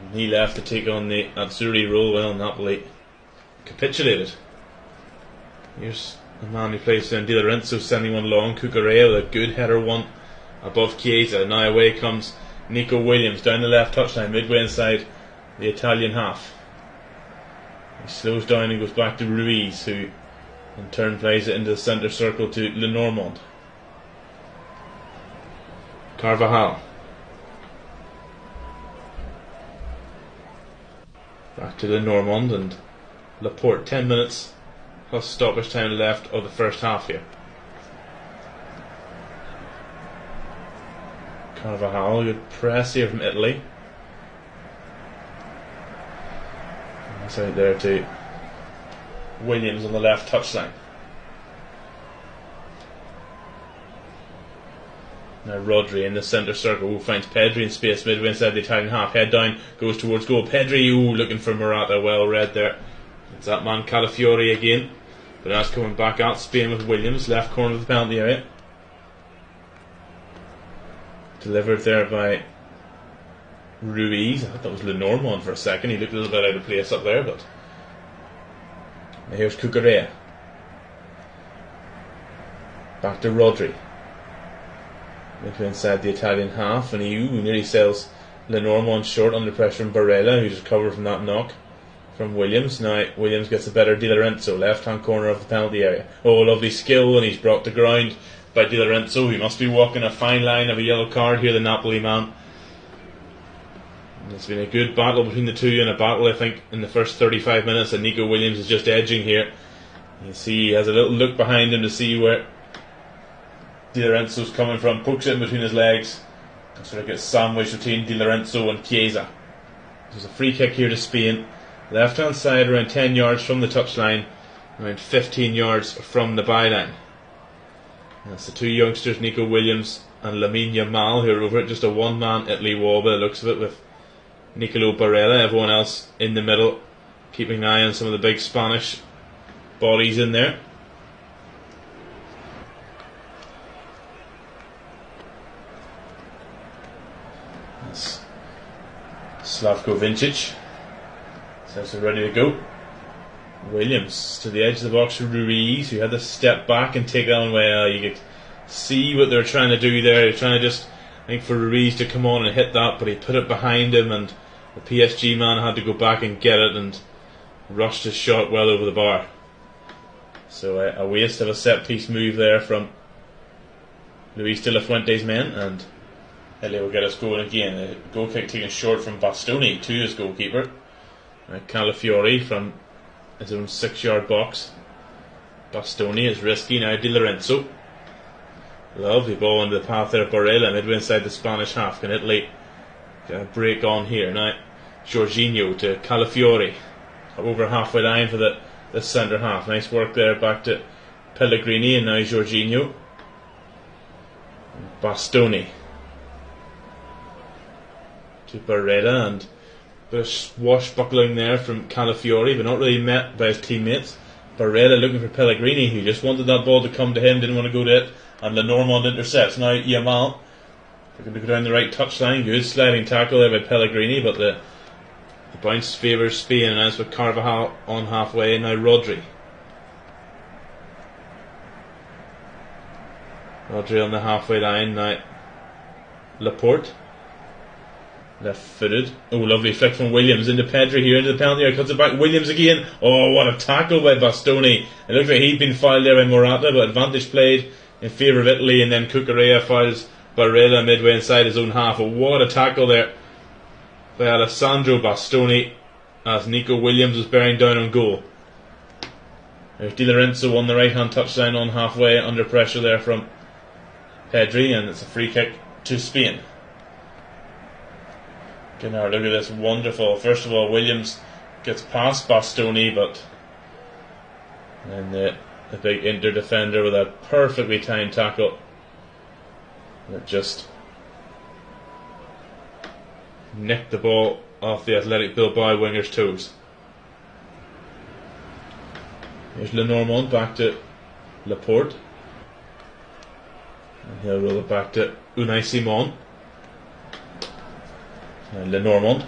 Speaker 1: And he left to take on the Azzurri role. Well, Napoli capitulated. Here's the man who plays in Di Lorenzo sending one long. Cucurella with a good header one above Chiesa. Now away comes Nico Williams down the left touchline, midway inside the Italian half. He slows down and goes back to Ruiz, who in turn plays it into the centre circle to Lenormand. Carvajal. Back to Lenormand and Laporte. 10 minutes plus stoppage time left of the first half here. Carvajal, good press here from Italy. That's out there to Williams on the left touchline. Now Rodri in the centre circle, who finds Pedri in space midway inside the Italian half. Head down, goes towards goal. Pedri, looking for Morata, well read there. It's that man Calafiori again. But now it's coming back out, Spain with Williams, left corner of the penalty area. Delivered there by Ruiz. I thought that was Lenormand for a second. He looked a little bit out of place up there, but now here's Cucurella. Back to Rodri. Into inside the Italian half, and he nearly sells Lenormand short under pressure from Barella, who's recovered from that knock from Williams. Now Williams gets a better Di Lorenzo, left hand corner of the penalty area. Oh, lovely skill, and he's brought to ground by Di Lorenzo. He must be walking a fine line of a yellow card here, the Napoli man. And it's been a good battle between the two, and a battle I think in the first 35 minutes, and Nico Williams is just edging here. You see he has a little look behind him to see where Di Lorenzo's coming from, pokes it in between his legs and sort of gets sandwiched between Di Lorenzo and Chiesa. There's a free kick here to Spain, left hand side around 10 yards from the touchline, around 15 yards from the byline. That's the two youngsters, Nico Williams and Lamine Yamal, who are over it. Just a one-man Italy wall by the looks of it, with Nicolo Barella, everyone else in the middle, keeping an eye on some of the big Spanish bodies in there. That's Slavko Vincic. So they're ready to go. Williams to the edge of the box for Ruiz, who had to step back and take that one well. You could see what they're trying to do there. They're trying to just, I think, for Ruiz to come on and hit that, but he put it behind him, and the PSG man had to go back and get it and rushed his shot well over the bar. So a waste of a set piece move there from Luis de la Fuente's men, and Italy will get us going again. A goal kick taken short from Bastoni to his goalkeeper. Calafiori from his own 6-yard box. Bastoni is risky now. Di Lorenzo. Lovely ball into the path there of Barella, midway inside the Spanish half. Can Italy break on here? Now Jorginho to Calafiori, over halfway line for the centre half. Nice work there, back to Pellegrini, and now Jorginho. Bastoni to Barella, and a bit of swashbuckling there from Calafiori, but not really met by his teammates. Barella looking for Pellegrini, who just wanted that ball to come to him, didn't want to go to it, and Lenormand intercepts. Now Yamal looking to go down the right touchline. Good sliding tackle there by Pellegrini, but the bounce favours Spain, and that's with Carvajal on halfway. Now Rodri on the halfway line. Now Laporte, left footed. Oh, lovely flick from Williams into Pedri here into the penalty area. Cuts it back. Williams again. Oh, what a tackle by Bastoni. It looked like he'd been fouled there by Morata, but advantage played in favour of Italy, and then Cucurella fouls Barella midway inside his own half. Oh, what a tackle there by Alessandro Bastoni as Nico Williams was bearing down on goal. There's Di Lorenzo on the right hand touchline on halfway, under pressure there from Pedri, and it's a free kick to Spain. Okay, now look at this, wonderful. First of all, Williams gets past Bastoni, but then the big Inter defender with a perfectly timed tackle that just nicked the ball off the Athletic Bilbao winger's toes. Here's Lenormand back to Laporte, and he'll roll it back to Unai Simon. And Lenormand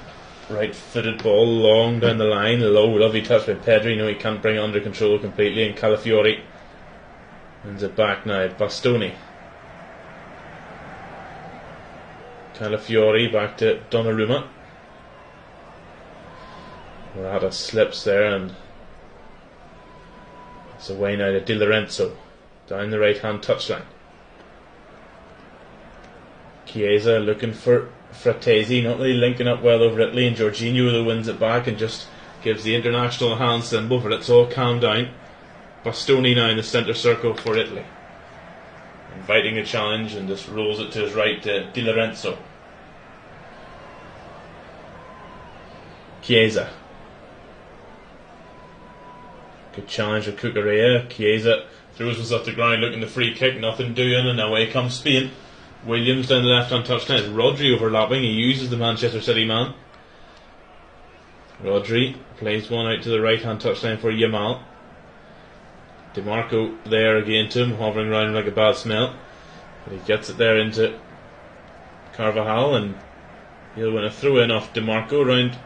Speaker 1: right-footed ball long down the line, low, lovely touch by Pedri. No, he can't bring it under control completely, and Calafiori wins it back now. Bastoni. Calafiori back to Donnarumma. Morata slips there, and it's away now to Di Lorenzo down the right-hand touchline. Chiesa looking for Fratesi, not really linking up well over Italy, and Jorginho who wins it back and just gives the international hand symbol, but it's all calmed down. Bastoni now in the centre circle for Italy, inviting a challenge, and just rolls it to his right to Di Lorenzo. Chiesa. Good challenge of Cucurella. Chiesa throws himself to the ground looking the free kick, nothing doing, and away comes Spain. Williams down the left hand touchline. It's Rodri overlapping. He uses the Manchester City man. Rodri plays one out to the right hand touchline for Yamal. DiMarco there again to him, hovering around like a bad smell. But he gets it there into Carvajal, and he'll win a throw in off DiMarco around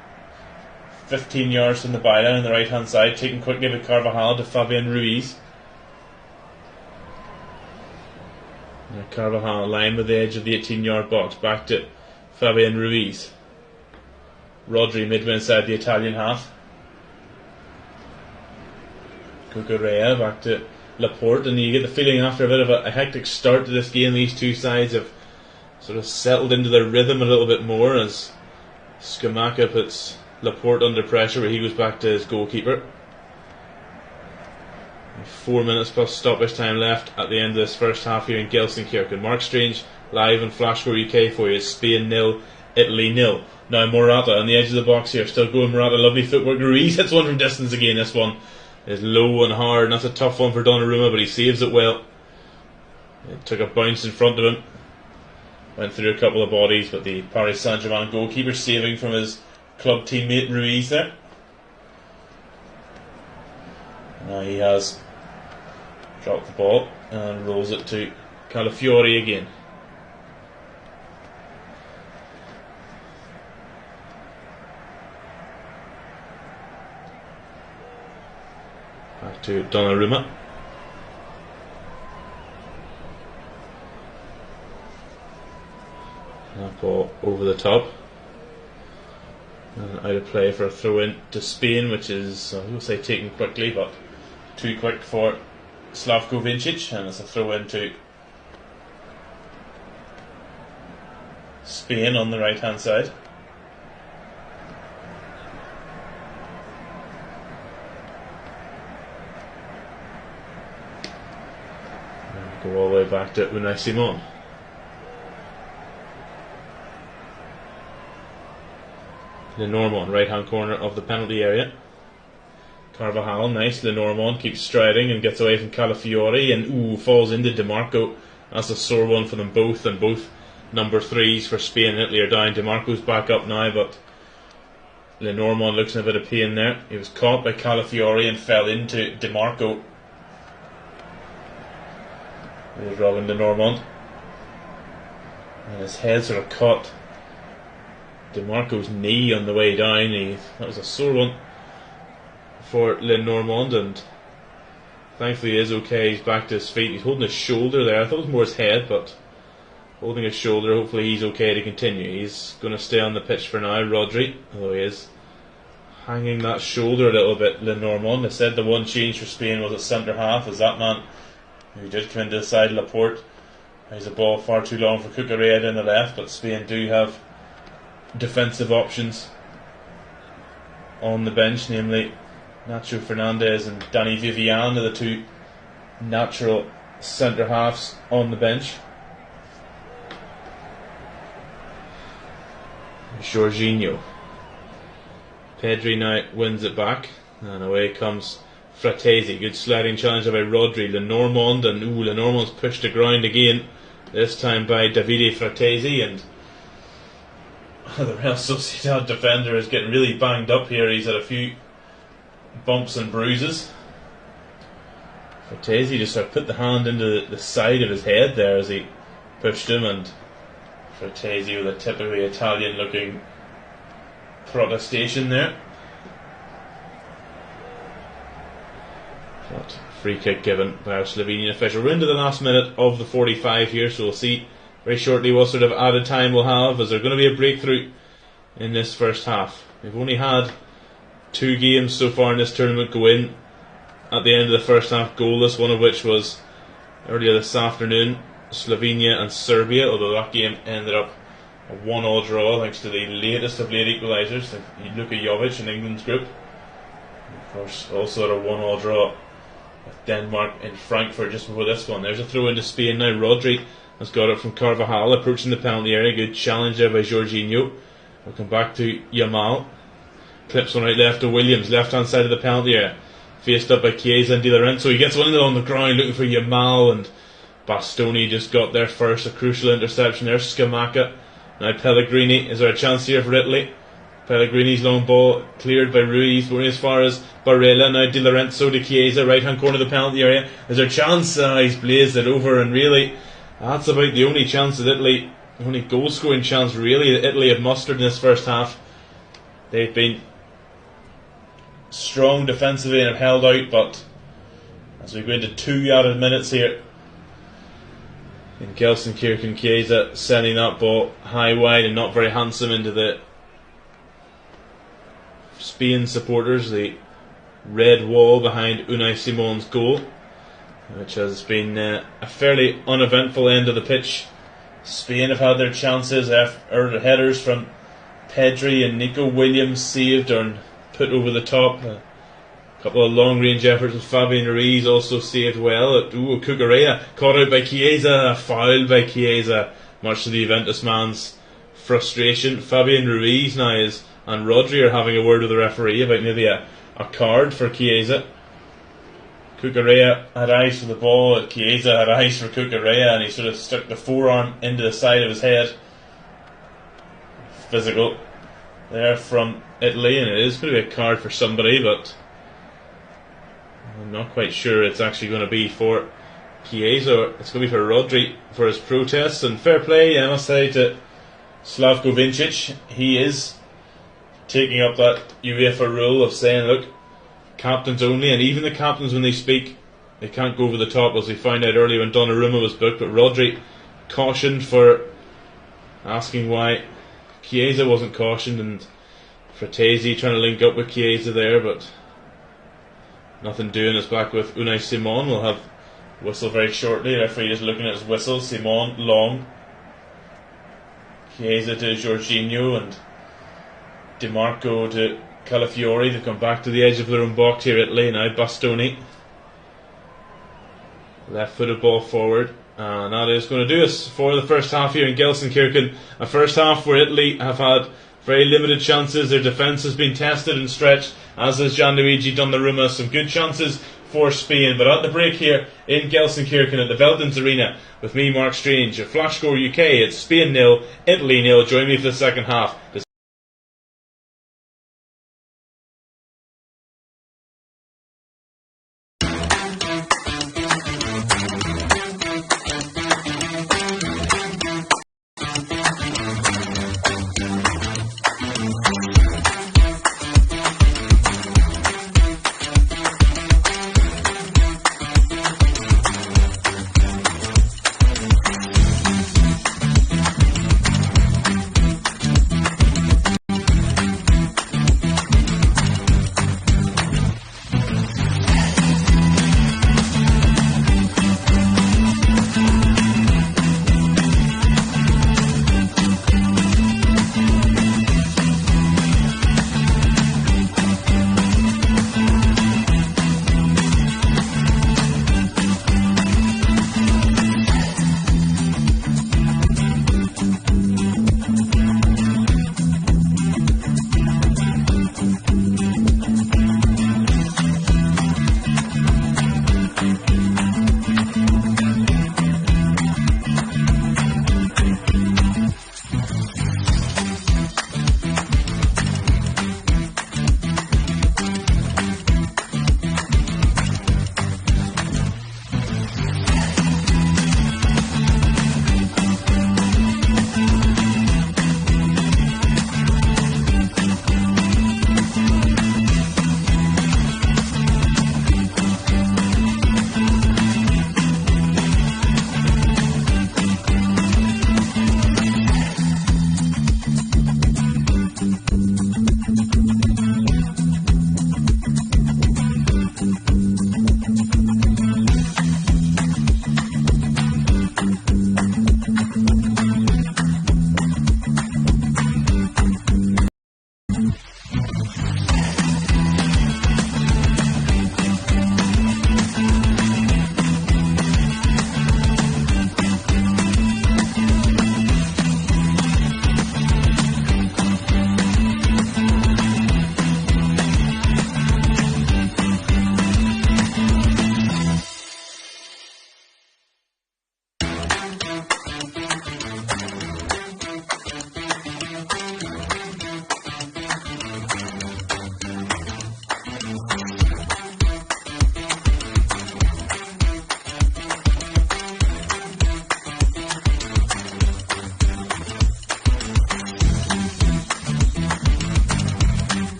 Speaker 1: 15 yards from the byline on the right hand side, taken quickly by Carvajal to Fabian Ruiz. Carvajal line with the edge of the 18-yard box, back to Fabian Ruiz. Rodri midway inside the Italian half. Cucurella back to Laporte, and you get the feeling after a bit of a hectic start to this game, these two sides have sort of settled into their rhythm a little bit more as Scamacca puts Laporte under pressure where he goes back to his goalkeeper. 4 minutes plus stoppage time left at the end of this first half here in Gelsenkirchen. Mark Strange live on Flashcore UK for you. Spain 0, Italy 0. Now Morata on the edge of the box here, still going Morata, lovely footwork. Ruiz hits one from distance again. This one is low and hard, and that's a tough one for Donnarumma, but he saves it well. It took a bounce in front of him, went through a couple of bodies, but the Paris Saint-Germain goalkeeper saving from his club teammate Ruiz there. Now he has dropped the ball and rolls it to Calafiori again. Back to Donnarumma. That ball over the top. And out of play for a throw in to Spain, which is, I will say, taken quickly, but too quick for Slavko Vincic, and it's a throw in to Spain on the right hand side. And go all the way back to Unai Simon. Lenormand, right hand corner of the penalty area. Carvajal, nice. Lenormand keeps striding and gets away from Calafiori, and falls into DiMarco. That's a sore one for them both, and both number 3s for Spain and Italy are down. DiMarco's back up now, but Lenormand looks in a bit of pain there. He was caught by Calafiori and fell into DiMarco. There's Robin Lenormand, and his head sort of caught DiMarco's knee on the way down. That was a sore one for Lenormand, and thankfully he is okay. He's back to his feet. He's holding his shoulder there. I thought it was more his head, but holding his shoulder. Hopefully he's okay to continue. He's going to stay on the pitch for now, Rodri, although he is hanging that shoulder a little bit. Lenormand, I said the one change for Spain was at centre half, as that man who did come into the side, Laporte, he's a ball far too long for Cucurella down the left, but Spain do have defensive options on the bench, namely Nacho Fernandez and Dani Vivian are the two natural centre halves on the bench. Jorginho. Pedri now wins it back, and away comes Fratesi. Good sliding challenge by Rodri. Lenormand, and Lenormand's pushed to ground again, this time by Davide Fratesi, and the Real Sociedad defender is getting really banged up here. He's had a few bumps and bruises. Fratesi just sort of put the hand into the side of his head there as he pushed him, and Fratesi with a typically Italian looking protestation there. But free kick given by our Slovenian official. We're into the last minute of the 45 here, so we'll see very shortly what sort of added time we'll have. Is there going to be a breakthrough in this first half? We've only had 2 games so far in this tournament go in at the end of the first half goalless, one of which was earlier this afternoon, Slovenia and Serbia, although that game ended up a 1-1 draw thanks to the latest of late equalisers, Luka Jovic in England's group. And of course, also at a 1-1 draw with Denmark in Frankfurt just before this one. There's a throw into Spain now. Rodri has got it from Carvajal, approaching the penalty area. Good challenge there by Jorginho. We'll come back to Yamal. Clips one right left to Williams, left hand side of the penalty area. Faced up by Chiesa and Di Lorenzo. He gets one on the ground looking for Yamal, and Bastoni just got there first. A crucial interception there. Scamacca. Now Pellegrini. Is there a chance here for Italy? Pellegrini's long ball cleared by Ruiz, going as far as Barella. Now Di Lorenzo to Chiesa, right hand corner of the penalty area. Is there a chance? He's blazed it over, and really that's about the only chance that Italy, only goal scoring chance really that Italy have mustered in this first half. They've been strong defensively and have held out, but as we go into 2 added minutes here in Gelsenkirchen, Chiesa sending that ball high wide and not very handsome into the Spain supporters, the red wall behind Unai Simon's goal, which has been a fairly uneventful end of the pitch. Spain have had their chances, after headers from Pedri and Nico Williams saved or put over the top. A couple of long range efforts with Fabian Ruiz also saved well. Cucurella caught out by Chiesa, fouled by Chiesa, much to the Juventus man's frustration. Fabian Ruiz now and Rodri are having a word with the referee about maybe a card for Chiesa. Cucurella had eyes for the ball, Chiesa had eyes for Cucurella, and he sort of stuck the forearm into the side of his head. Physical there from Italy, and it is going to be a card for somebody, but I'm not quite sure it's actually going to be for Chiesa. It's going to be for Rodri for his protests, and fair play, I must say, to Slavko Vincic. He is taking up that UEFA rule of saying, look, captains only, and even the captains, when they speak, they can't go over the top, as we found out earlier when Donnarumma was booked. But Rodri cautioned for asking why Chiesa wasn't cautioned, and Fratesi trying to link up with Chiesa there, but nothing doing. Us back with Unai Simon. We'll have whistle very shortly. The referee is looking at his whistle. Simon long, Chiesa to Jorginho, and Di Marco to Calafiori. They've come back to the edge of their own box here, Italy. Now Bastoni, left footed ball forward, and that is going to do us for the first half here in Gelsenkirchen. A first half where Italy have had very limited chances. Their defence has been tested and stretched, as has Gianluigi Donnarumma. Some good chances for Spain, but at the break here in Gelsenkirchen at the Veltins Arena with me, Mark Strange, your Flash Score UK. It's Spain 0, Italy 0. Join me for the second half.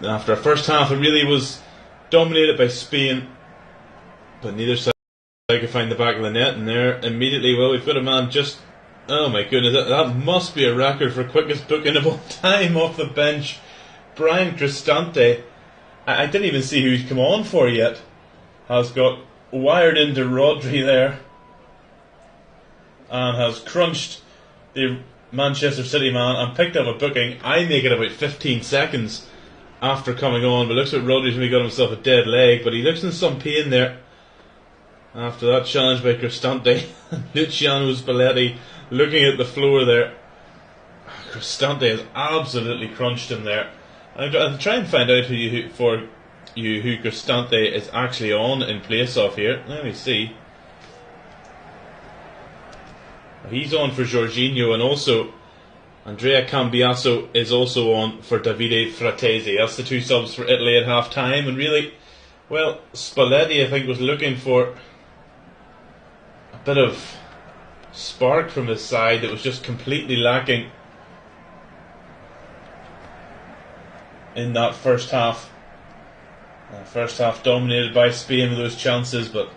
Speaker 1: After a first half, it really was dominated by Spain, but neither side could find the back of the net. And there, immediately, well, we've got a man just. Oh my goodness, that must be a record for quickest booking of all time off the bench. Brian Cristante, I didn't even see who he's come on for yet, has got wired into Rodri there and has crunched the Manchester City man and picked up a booking. I make it about 15 seconds after coming on, but looks like Rodri's maybe got himself a dead leg, but he looks in some pain there after that challenge by Cristante. Luciano Spalletti looking at the floor there. Cristante has absolutely crunched him there. I'll try and find out who Cristante is actually on in place of here. Let me see. He's on for Jorginho, and also Andrea Cambiaso is also on for Davide Fratesi. That's the two subs for Italy at half time. And really, well, Spalletti I think was looking for a bit of spark from his side that was just completely lacking in that first half. First half dominated by Spain with those chances, but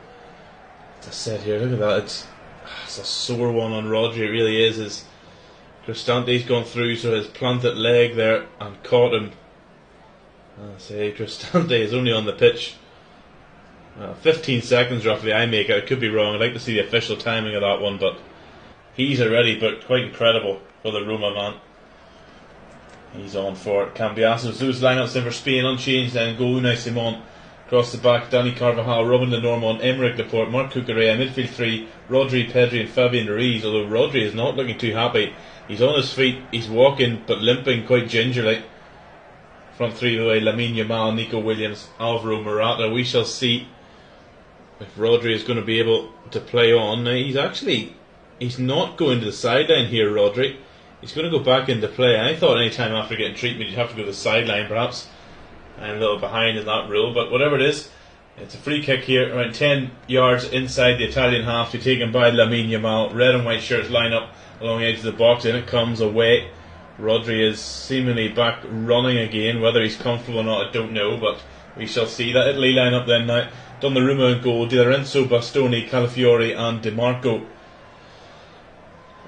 Speaker 1: as I said here, look at that, it's a sore one on Rodri, it really is. Cristante's gone through, so his planted leg there and caught him. I say Cristante is only on the pitch 15 seconds roughly, I make it. I could be wrong. I'd like to see the official timing of that one, but he's already booked. Quite incredible for the Roma man. He's on for Cambiaso. So his lineups in for Spain unchanged. Then goal Unai Simon across the back. Dani Carvajal, Robin de Normand, Emerick Laporte, Marc Cucurella. Midfield three: Rodri, Pedri, and Fabian Ruiz. Although Rodri is not looking too happy. He's on his feet. He's walking, but limping quite gingerly. Front three the way: Lamine Yamal, Nico Williams, Alvaro Morata. We shall see if Rodri is going to be able to play on. Now he's not going to the sideline here, Rodri. He's going to go back into play. I thought any time after getting treatment you'd have to go to the sideline perhaps. I'm a little behind in that rule, but whatever it is, it's a free kick here, around 10 yards inside the Italian half, to be taken by Lamine Yamal. Red and white shirts line up along the edge of the box, in it comes away. Rodri is seemingly back running again. Whether he's comfortable or not I don't know, but we shall see. That Italy line up then now: Donnarumma in goal, Di Lorenzo, Bastoni, Calafiori and Di Marco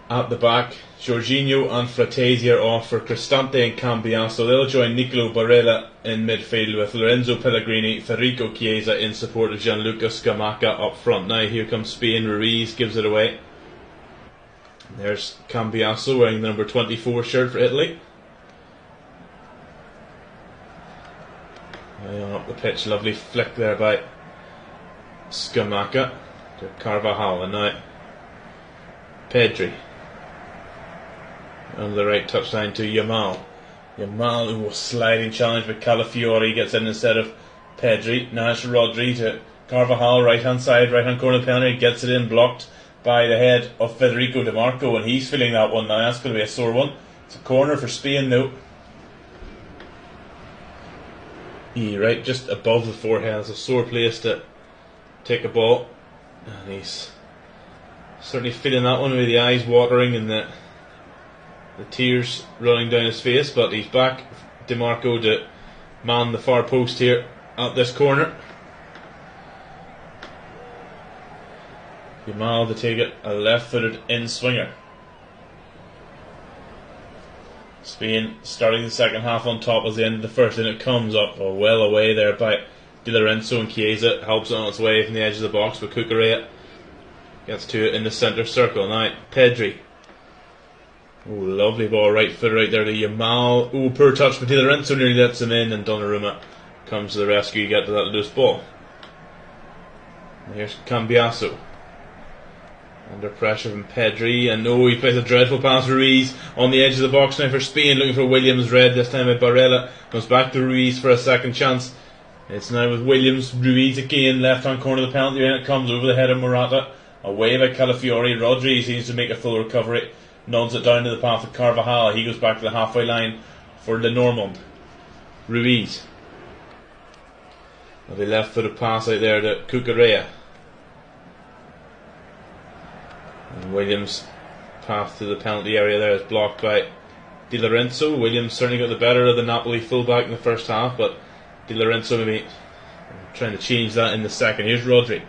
Speaker 1: at the back. Jorginho and Fratesi are off for Cristante and Cambiaso. They'll join Nicolo Barella in midfield with Lorenzo Pellegrini, Federico Chiesa in support of Gianluca Scamacca up front. Now here comes Spain. Ruiz gives it away. There's Cambiaso wearing the number 24 shirt for Italy. On up the pitch, lovely flick there by Scamacca to Carvajal, and now Pedri on the right touchline to Yamal. Yamal, who was sliding challenge with Calafiori, gets in instead of Pedri. Now it's Rodri to Carvajal, right hand side, right hand corner of the penalty, gets it in, blocked by the head of Federico Di Marco, and he's feeling that one now. That's going to be a sore one. It's a corner for Spain though. Right just above the forehead. It's a sore place to take a ball, and he's certainly feeling that one with the eyes watering and the tears running down his face. But he's back. Di Marco to man the far post here at this corner. Yamal to take it, a left-footed in-swinger. Spain starting the second half on top as the end of the first, and it comes up well away there by Di Lorenzo, and Chiesa helps it on its way from the edge of the box, but Cucurella gets to it in the centre circle. Now Pedri, lovely ball, right foot right there to Yamal. Poor touch, but Di Lorenzo nearly lets him in, and Donnarumma comes to the rescue. You get to that loose ball. And here's Cambiaso under pressure from Pedri, and he plays a dreadful pass. Ruiz on the edge of the box now for Spain, looking for Williams. Red this time by Barella, comes back to Ruiz for a second chance. It's now with Williams. Ruiz again, left hand corner of the penalty, and it comes over the head of Morata, away by Calafiori. Rodri seems to make a full recovery, nods it down to the path of Carvajal. He goes back to the halfway line for Le Normand. Ruiz, the left footed pass out there to Cucurella. And Williams' path to the penalty area there is blocked by Di Lorenzo. Williams certainly got the better of the Napoli fullback in the first half, but Di Lorenzo maybe trying to change that in the second. Here's Rodri.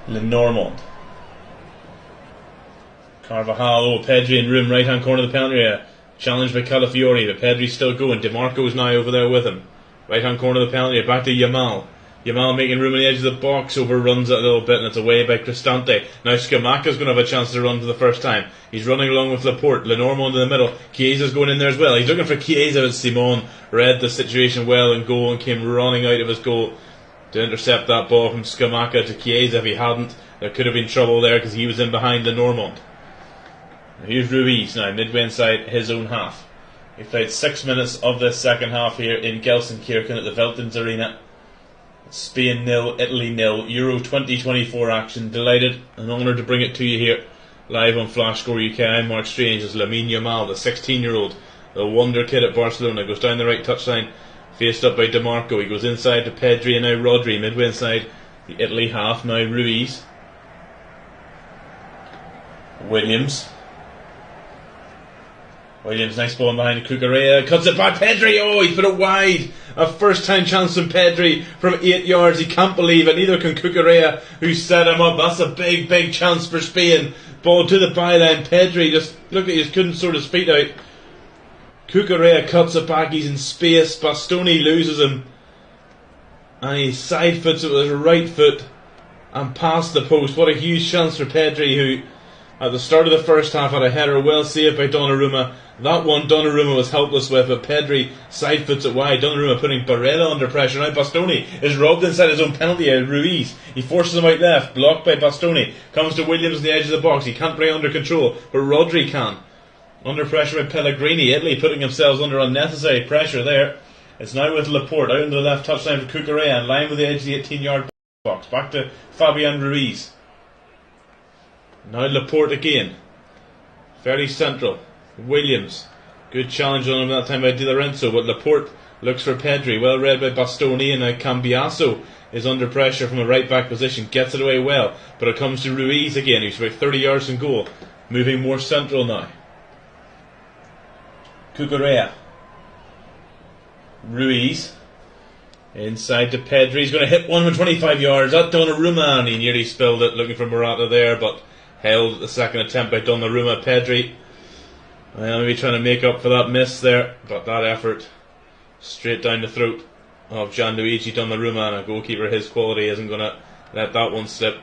Speaker 1: Lenormand. Carvajal, Pedri in room, right hand corner of the penalty area. Challenged by Calafiori, but Pedri's still going. DiMarco is now over there with him. Right hand corner of the penalty area, back to Yamal. Yamal making room on the edge of the box, overruns it a little bit, and it's away by Cristante. Now Scamacca's going to have a chance to run for the first time. He's running along with Laporte. Lenormand in the middle. Chiesa's going in there as well. He's looking for Chiesa, but Simon read the situation well in goal and came running out of his goal to intercept that ball from Scamacca to Chiesa. If he hadn't, there could have been trouble there because he was in behind Lenormand. Here's Ruiz now, midway inside his own half. He played 6 minutes of this second half here in Gelsenkirchen at the Veltins Arena. Spain 0, Italy 0, Euro 2024 action. Delighted and honoured to bring it to you here live on Flash Score UK. I'm Mark Strange as Lamine Yamal, the 16-year-old, the wonder kid at Barcelona, goes down the right touchline, faced up by DiMarco. He goes inside to Pedri and now Rodri, midway inside the Italy half. Now Ruiz. Williams, nice ball behind Cucurella, cuts it back, Pedri, oh, he put it wide. A first time chance from Pedri from 8 yards, he can't believe it, neither can Cucurella, who set him up. That's a big chance for Spain. Ball to the byline, Pedri just, look at, he just couldn't sort his feet out. Cucurella cuts it back, he's in space, Bastoni loses him, and he side foots it with his right foot, and past the post. What a huge chance for Pedri, who at the start of the first half had a header well saved by Donnarumma. That one Donnarumma was helpless with, but Pedri side foots it wide. Donnarumma putting Barella under pressure. Now Bastoni is robbed inside his own penalty area. Ruiz, he forces him out left, blocked by Bastoni. Comes to Williams on the edge of the box. He can't bring it under control, but Rodri can. Under pressure by Pellegrini. Italy putting themselves under unnecessary pressure there. It's now with Laporte out into the left touchline for Cucurella, in line with the edge of the 18-yard box. Back to Fabian Ruiz. Now Laporte again. Very central. Williams. Good challenge on him that time by Di Lorenzo, but Laporte looks for Pedri. Well read by Bastoni, and now Cambiaso is under pressure from a right back position. Gets it away well, but it comes to Ruiz again, who's about 30 yards from goal. Moving more central now. Cucurella. Ruiz. Inside to Pedri. He's going to hit one from 25 yards. At Donnarumma, and he nearly spilled it looking for Morata there, but held at the second attempt by Donnarumma. Pedri maybe trying to make up for that miss there, but that effort straight down the throat of Gianluigi Donnarumma, and a goalkeeper his quality isn't going to let that one slip.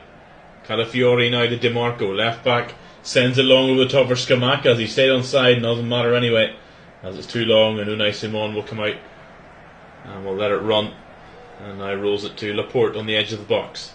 Speaker 1: Calafiori now to DiMarco, left back, sends it long over the top for Scamacca as he stayed on side. Doesn't matter anyway, as it's too long, and Unai Simon will come out and we'll let it run, and now rolls it to Laporte on the edge of the box.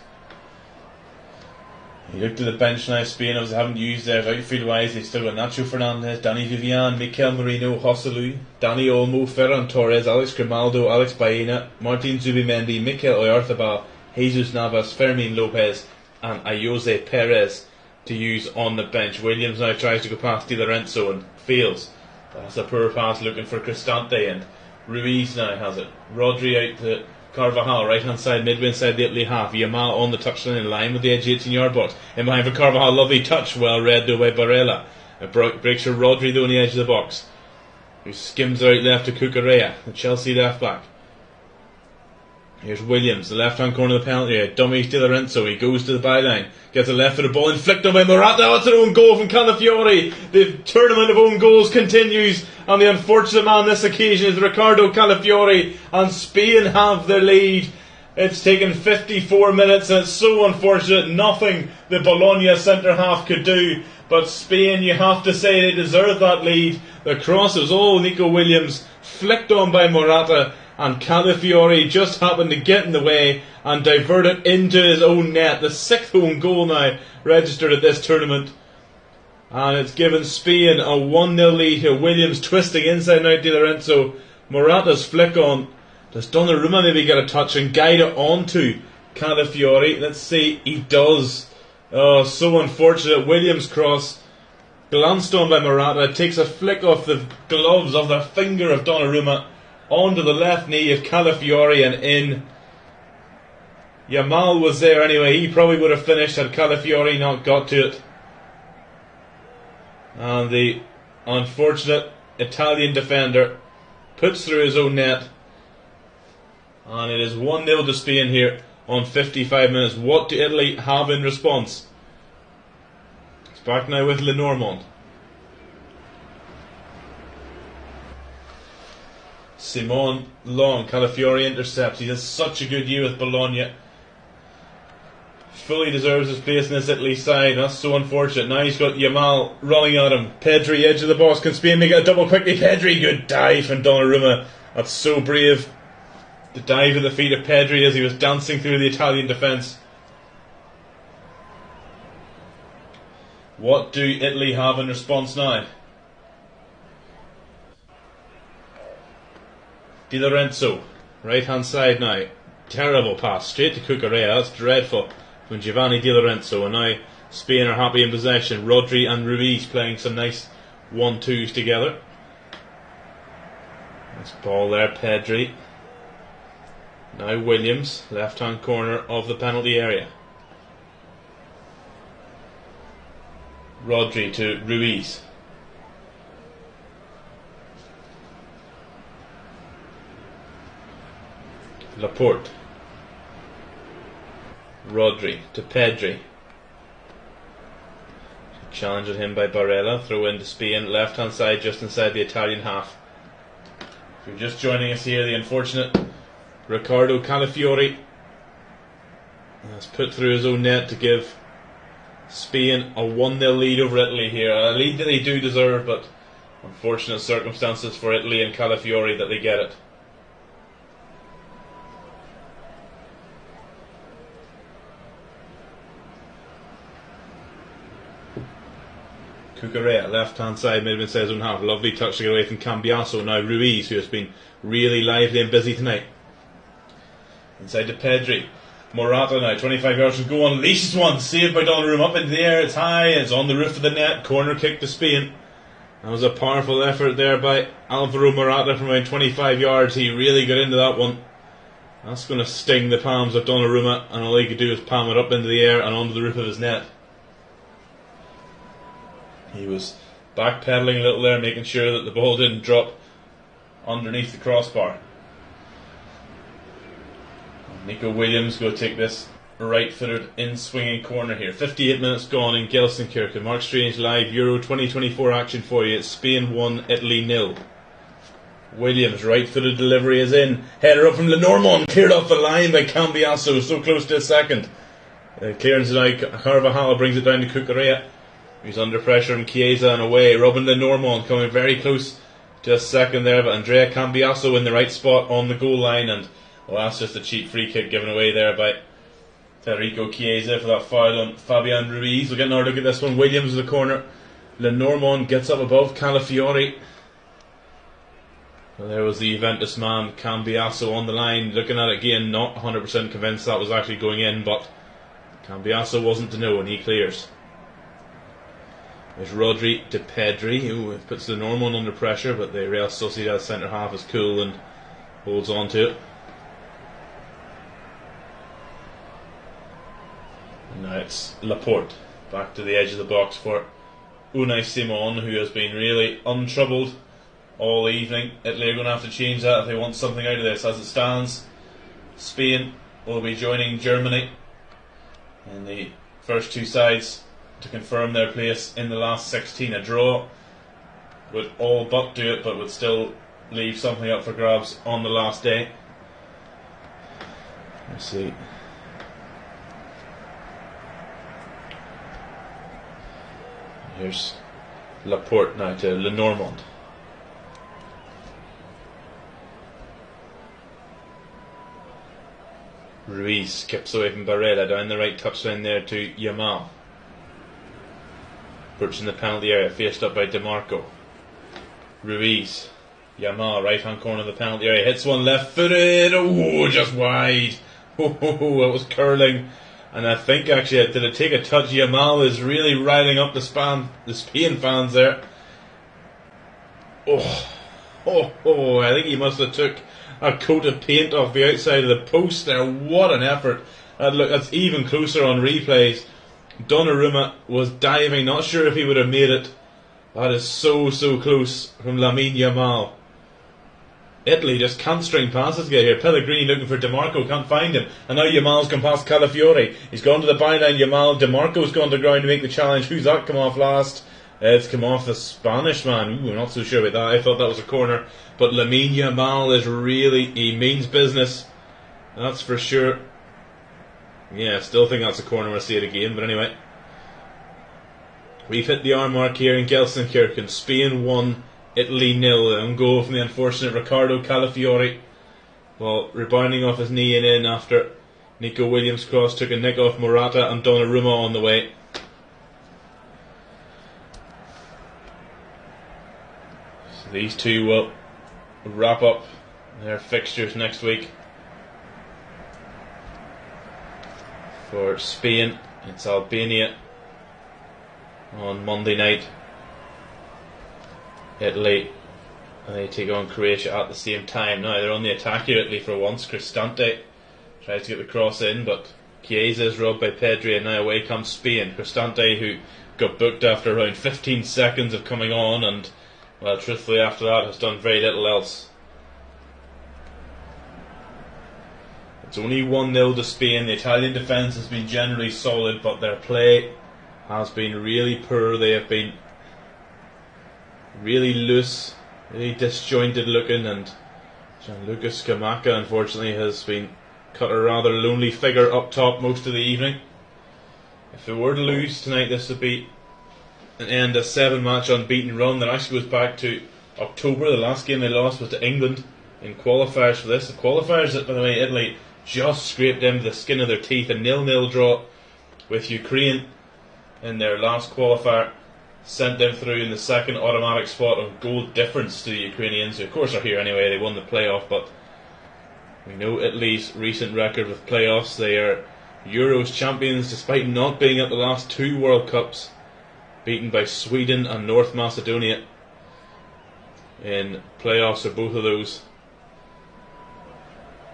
Speaker 1: He looked at the bench now. Spain obviously haven't used theirs outfield wise. They've still got Nacho Fernandez, Dani Vivian, Mikel Merino, Joselu, Dani Olmo, Ferran Torres, Alex Grimaldo, Alex Baena, Martin Zubimendi, Mikel Oyarzabal, Jesus Navas, Fermin Lopez and Ayoze Perez to use on the bench. Williams now tries to go past Di Lorenzo and fails. That's a poor pass looking for Cristante, and Ruiz now has it. Rodri out to Carvajal, right hand side, midway inside the Italy half. Yamal on the touchline in line with the edge 18-yard box. In behind for Carvajal, lovely touch, well read though by Barella. It breaks for Rodri though on the edge of the box, who skims out left to Cucurella, the Chelsea left back. Here's Williams, the left hand corner of the penalty area. Dummies Di Lorenzo, he goes to the byline, gets a left footed ball inflicted by Morata. Oh, it's an own goal from Calafiori. The tournament of own goals continues, and the unfortunate man on this occasion is Ricardo Calafiori, and Spain have the lead. It's taken 54 minutes and it's so unfortunate. Nothing the Bologna centre half could do, but Spain, you have to say, they deserve that lead. The cross was all Nico Williams, flicked on by Morata, and Calafiori just happened to get in the way and divert it into his own net. The 6th own goal now registered at this tournament, and it's given Spain a 1-0 lead here. Williams twisting inside and out Di Lorenzo. Morata's flick on. Does Donnarumma maybe get a touch and guide it on to Calafiori? Let's see, he does. Oh, so unfortunate. Williams' cross glanced on by Morata, takes a flick off the gloves of the finger of Donnarumma onto the left knee of Calafiori and in. Yamal was there anyway. He probably would have finished had Calafiori not got to it. And the unfortunate Italian defender puts through his own net. And it is 1-0 to Spain here on 55 minutes. What do Italy have in response? It's back now with Lenormand. Simon long, Calafiori intercepts. He has such a good year with Bologna. Fully deserves his place in this Italy side. That's so unfortunate. Now he's got Yamal running at him. Pedri, edge of the box. Can Spain make it a double quickly? Pedri, good dive from Donnarumma. That's so brave. The dive at the feet of Pedri as he was dancing through the Italian defence. What do Italy have in response now? Di Lorenzo, right hand side now. Terrible pass, straight to Cucurella. That's dreadful from Giovanni Di Lorenzo. And now Spain are happy in possession. Rodri and Ruiz playing some nice 1-2s together. Nice ball there, Pedri. Now Williams, left hand corner of the penalty area. Rodri to Ruiz. Laporte. Rodri to Pedri. Challenge at him by Barella. Throw into Spain. Left hand side just inside the Italian half. If you're just joining us here, the unfortunate Riccardo Calafiori has put through his own net to give Spain a 1-0 lead over Italy here. A lead that they do deserve, but unfortunate circumstances for Italy and Calafiori that they get it. Cucurella, left hand side, mid inside his own half. Lovely touch to get away from Cambiaso. Now Ruiz, who has been really lively and busy tonight. Inside to Pedri. Morata now, 25 yards from goal, unleashes one, saved by Donnarumma, up into the air, it's high, it's on the roof of the net, corner kick to Spain. That was a powerful effort there by Alvaro Morata from around 25 yards, he really got into that one. That's going to sting the palms of Donnarumma, and all he could do is palm it up into the air and onto the roof of his net. He was backpedaling a little there, making sure that the ball didn't drop underneath the crossbar. Nico Williams go take this right-footed in-swinging corner here. 58 minutes gone in Gelsenkirchen. Mark Strange live Euro 2024 action for you. It's Spain 1, Italy 0. Williams, right-footed delivery is in. Header up from Lenormand, cleared off the line by Cambiaso, so close to a second. Clearance now, Carvajal brings it down to Cucurella. He's under pressure from Chiesa and away. Robin Lenormand coming very close to a second there, but Andrea Cambiaso in the right spot on the goal line, and well, that's just a cheap free kick given away there by Federico Chiesa for that foul on Fabian Ruiz. We'll get another look at this one. Williams in the corner. Lenormand gets up above Calafiori. Well, there was the Juventus man, Cambiaso, on the line. Looking at it again, not 100% convinced that was actually going in, but Cambiaso wasn't to know, and he clears. There's Rodri to Pedri, who puts Lenormand under pressure, but the Real Sociedad centre half is cool and holds on to it. Now it's Laporte back to the edge of the box for Unai Simon, who has been really untroubled all evening. Italy are going to have to change that if they want something out of this. As it stands, Spain will be joining Germany in the first two sides to confirm their place in the last 16. A draw would all but do it, but would still leave something up for grabs on the last day. Let's see. Here's Laporte now to Lenormand. Ruiz skips away from Barella, down the right touchline there to Yamal. Approaching the penalty area, faced up by DeMarco. Ruiz. Yamal, right hand corner of the penalty area, hits one left footed, oh, just wide. Oh, it was curling. And I think actually, did it take a touch? Yamal is really riling up the Spain fans there. I think he must have took a coat of paint off the outside of the post there. What an effort. That's even closer on replays. Donnarumma was diving, not sure if he would have made it That is so close from Lamine Yamal. Italy just can't string passes together here. Pellegrini looking for DiMarco, can't find him. And now Yamal's gone past Calafiori. He's gone to the byline, Yamal. DiMarco's gone to the ground to make the challenge. Who's that come off last? It's come off the Spanish man. Ooh, I'm not so sure about that. I thought that was a corner. But Lamine Yamal is really, he means business. That's for sure. Yeah, still think that's a corner when I see it again. But anyway. We've hit the hour mark here in Gelsenkirchen. Spain 1, Italy 0. An goal from the unfortunate Riccardo Calafiori. Well, rebounding off his knee and in after Nico Williams' cross took a nick off Morata and Donnarumma on the way. So these two will wrap up their fixtures next week. For Spain, it's Albania on Monday night. Italy, and they take on Croatia at the same time. Now they're on the attack here, Italy, for once. Cristante tries to get the cross in, but Chiesa is robbed by Pedri, and now away comes Spain. Cristante, who got booked after around 15 seconds of coming on, and well, truthfully after that has done very little else. It's only 1-0 to Spain. The Italian defence has been generally solid, but their play has been really poor. They have been really loose, really disjointed looking, and Gianluca Scamacca unfortunately has been cut a rather lonely figure up top most of the evening. If they were to lose tonight, this would be an end a 7-match unbeaten run that actually goes back to October. The last game they lost was to England in qualifiers for this. The qualifiers that, by the way, Italy just scraped into the skin of their teeth. A 0-0 draw with Ukraine in their last qualifier sent them through in the second automatic spot of goal difference to the Ukrainians, who of course are here anyway. They won the playoff, but we know Italy's recent record with playoffs. They are Euros champions despite not being at the last 2 World Cups, beaten by Sweden and North Macedonia in playoffs for both of those.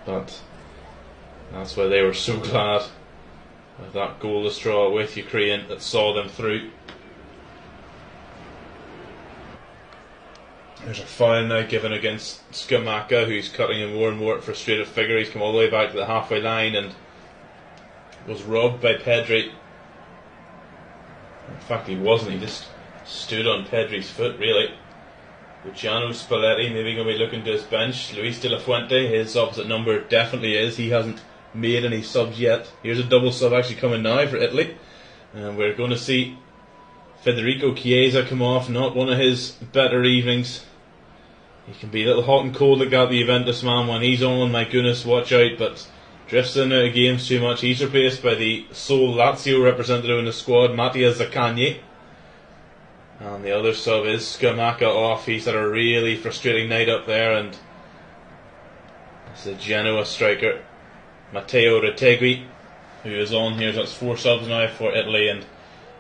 Speaker 1: But that's why they were so glad of that goalless draw with Ukraine that saw them through. There's a foul now given against Scamacca, who's cutting a more and more frustrated figure. He's come all the way back to the halfway line and was robbed by Pedri. In fact, he wasn't. He just stood on Pedri's foot, really. Luciano Spalletti maybe going to be looking to his bench. Luis de la Fuente, his opposite number, definitely is. He hasn't made any subs yet. Here's a double sub actually coming now for Italy, and we're going to see Federico Chiesa come off. Not one of his better evenings. He can be a little hot and cold like that, the Juventus man. When he's on, my goodness, watch out, but drifts in and out of games too much. He's replaced by the sole Lazio representative in the squad, Mattia Zaccagni. And the other sub is Scamacca off. He's had a really frustrating night up there, and it's the Genoa striker Matteo Retegui who is on here. So that's 4 subs now for Italy, and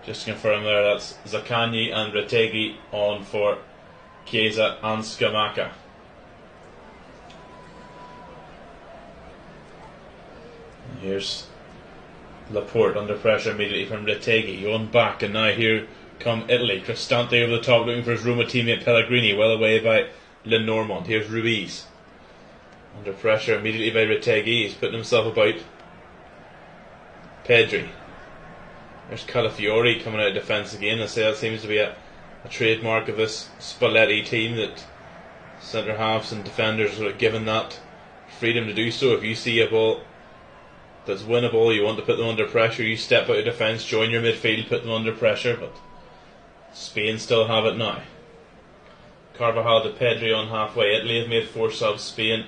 Speaker 1: just to confirm there, that's Zaccagni and Retegui on for Chiesa and Scamacca. Here's Laporte under pressure immediately from Retegui, on back, and now here come Italy. Cristante over the top looking for his Roma teammate Pellegrini, well away by Lenormand. Here's Ruiz under pressure immediately by Retegui. He's putting himself about Pedri. There's Calafiori coming out of defence again. I say that seems to be a trademark of this Spalletti team, that centre halves and defenders are given that freedom to do so. If you see a ball that's winnable, you want to put them under pressure, you step out of defence, join your midfield, put them under pressure. But Spain still have it now. Carvajal to Pedri on halfway. Italy have made 4 subs. Spain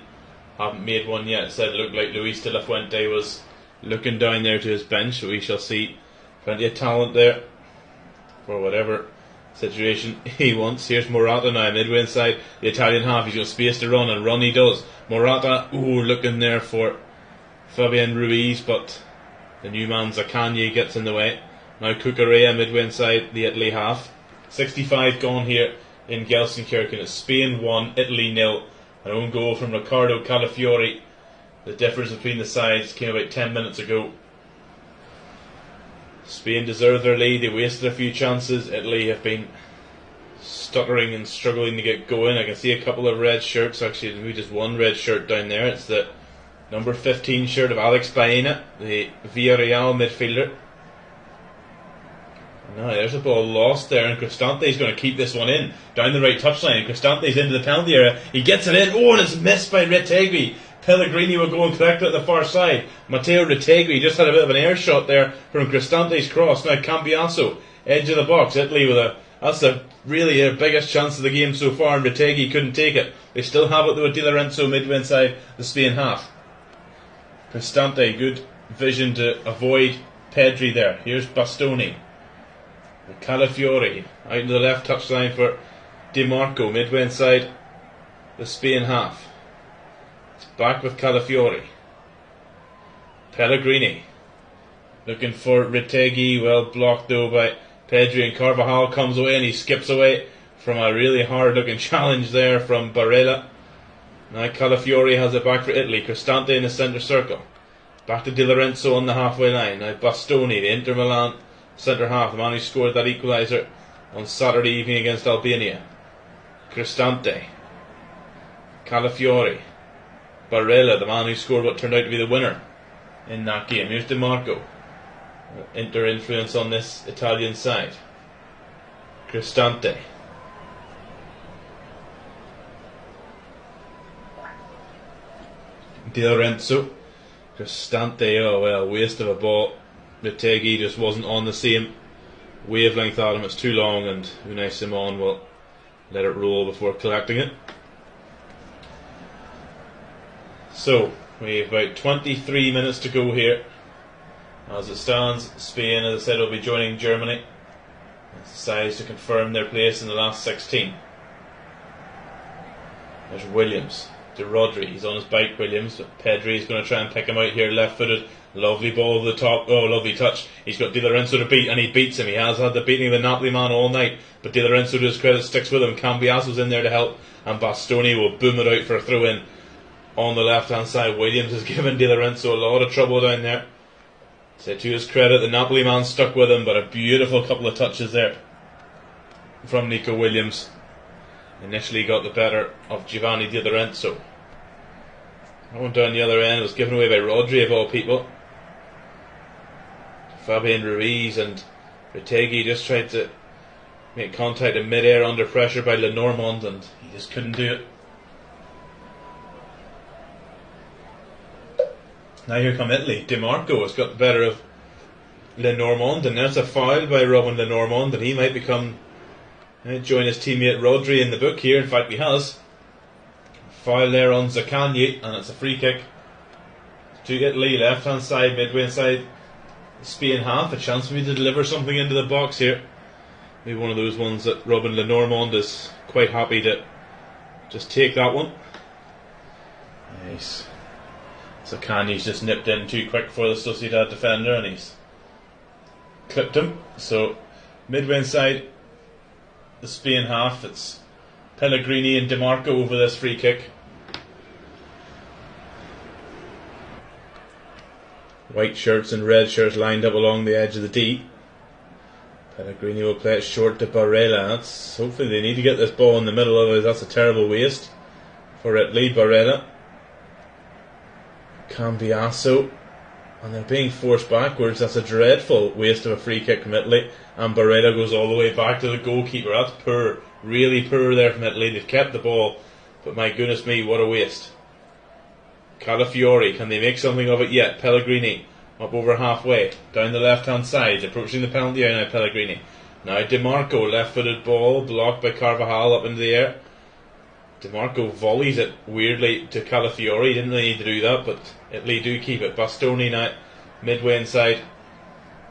Speaker 1: haven't made one yet. It said it looked like Luis de la Fuente was looking down there to his bench, so we shall see plenty of talent there for whatever situation he wants. Here's Morata now, midway inside the Italian half. He's got space to run, and run he does. Morata, looking there for Fabian Ruiz, but the new man Zaccagni gets in the way. Now Cucurella midway inside the Italy half. 65 gone here in Gelsenkirchen. It's Spain 1, Italy 0. An own goal from Riccardo Calafiori. The difference between the sides came about 10 minutes ago. Spain deserved their lead. They wasted a few chances. Italy have been stuttering and struggling to get going. I can see a couple of red shirts, actually maybe just one red shirt down there. It's the number 15 shirt of Alex Baena, the Villarreal midfielder. No, there's a ball lost there, and Cristante's going to keep this one in down the right touchline. Cristante's into the penalty area. He gets it in. Oh, and it's missed by Retegui. Pellegrini will go and collect it at the far side. Matteo Retegui just had a bit of an air shot there from Cristante's cross. Now Cambiasso, edge of the box. Italy with that's really their biggest chance of the game so far, and Retegui couldn't take it. They still have it though. Di Lorenzo midway inside the Spain half. Cristante, good vision to avoid Pedri there. Here's Bastoni. Calafiori out to the left touchline for Di Marco midway inside the Spain half. It's back with Calafiori. Pellegrini looking for Retegui, well blocked though by Pedri, and Carvajal comes away and he skips away from a really hard looking challenge there from Barella. Now Calafiori has it back for Italy. Cristante in the centre circle. Back to Di Lorenzo on the halfway line. Now Bastoni, the Inter Milan centre half, the man who scored that equaliser on Saturday evening against Albania. Cristante, Calafiori, Barella, the man who scored what turned out to be the winner in that game. Here's Di Marco. Inter influence on this Italian side. Cristante. Di Lorenzo. Cristante, oh well, waste of a ball. Retegui just wasn't on the same wavelength at him. It's too long, and Unai Simon will let it roll before collecting it. So we have about 23 minutes to go here. As it stands, Spain, as I said, will be joining Germany. It's the size to confirm their place in the last 16. There's Williams to Rodri. He's on his bike, Williams, but Pedri is going to try and pick him out here, left-footed. Lovely ball over the top. Oh, lovely touch. He's got Di Lorenzo to beat, and he beats him. He has had the beating of the Napoli man all night, but Di Lorenzo, to his credit, sticks with him. Cambiasso's in there to help, and Bastoni will boom it out for a throw-in on the left-hand side. Williams has given Di Lorenzo a lot of trouble down there. So to his credit, the Napoli man stuck with him, but a beautiful couple of touches there from Nico Williams. Initially got the better of Giovanni Di Lorenzo. That one down the other end was given away by Rodri of all people. Fabian Ruiz, and Retegui just tried to make contact in mid-air under pressure by Lenormand, and he just couldn't do it. Now here come Italy. Di Marco has got the better of Lenormand, and there's a foul by Robin Lenormand, and he might become join his teammate Rodri in the book here. In fact, he has. Foul there on Zaccagni, and it's a free kick to Italy, left hand side, midway inside Spain half. A chance for me to deliver something into the box here. Maybe one of those ones that Robin Lenormand is quite happy to just take that one. Nice. Zaccagni's just nipped in too quick for the Sociedad defender, and he's clipped him. So midway inside the Spain half, it's Pellegrini and Di Marco over this free kick. White shirts and red shirts lined up along the edge of the D. Pellegrini will play it short to Barella. Hopefully they need to get this ball in the middle, otherwise that's a terrible waste for Italy. Barella, Cambiasso, and they're being forced backwards. That's a dreadful waste of a free kick from Italy, and Barella goes all the way back to the goalkeeper. That's poor, really poor there from Italy. They've kept the ball, but my goodness me, what a waste. Calafiori, can they make something of it yet? Pellegrini up over halfway, down the left hand side, approaching the penalty area now. Pellegrini, now Di Marco, left footed ball blocked by Carvajal up into the air. Di Marco volleys it weirdly to Calafiori. He didn't really need to do that, but Italy do keep it. Bastoni now midway inside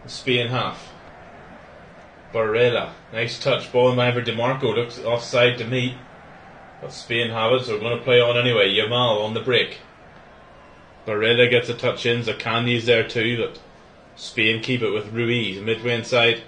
Speaker 1: the Spain half. Barella, nice touch, ball in mind for Di Marco, looks offside to me, but Spain have it, so we're going to play on anyway. Yamal on the break. Barella gets a touch in, Zaccagni's there too, but Spain keep it with Ruiz midway inside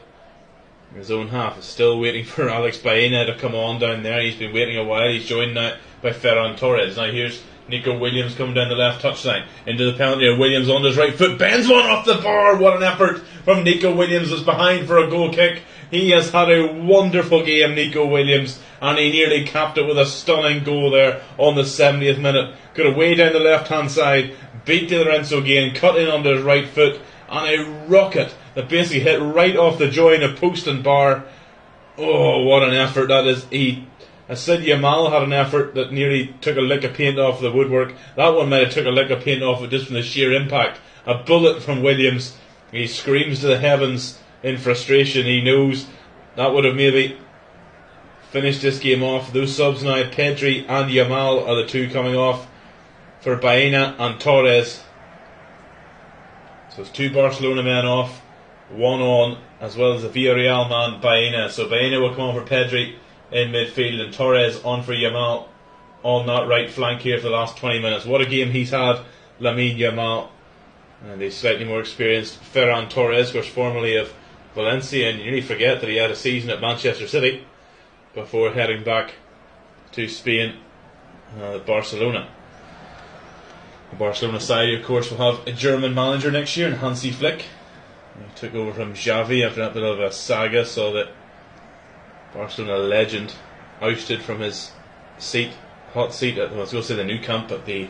Speaker 1: his own half. Is still waiting for Alex Baena to come on down there. He's been waiting a while. He's joined now by Ferran Torres. Now here's Nico Williams coming down the left touchline into the penalty area. Williams on his right foot, bends one off the bar. What an effort from Nico Williams, was behind for a goal kick. He has had a wonderful game, Nico Williams, and he nearly capped it with a stunning goal there on the 70th minute. Got away down the left hand side, beat Di Lorenzo again, cut in under his right foot, and a rocket that basically hit right off the join of post and bar. Oh, what an effort that is. I said Yamal had an effort that nearly took a lick of paint off the woodwork. That one might have took a lick of paint off it just from the sheer impact. A bullet from Williams. He screams to the heavens in frustration. He knows that would have maybe finished this game off. Those subs now, Pedri and Yamal, are the two coming off for Baena and Torres. So it's two Barcelona men off, one on, as well as the Villarreal man, Baena. So Baena will come on for Pedri in midfield, and Torres on for Yamal on that right flank here for the last 20 minutes. What a game he's had, Lamine Yamal. And the slightly more experienced Ferran Torres, of course, formerly of Valencia, and you nearly forget that he had a season at Manchester City before heading back to Spain, Barcelona. The Barcelona side, of course, will have a German manager next year, in Hansi Flick. He took over from Xavi after that bit of a saga, so that Barcelona legend ousted from his hot seat at, I was going to say the new camp, at the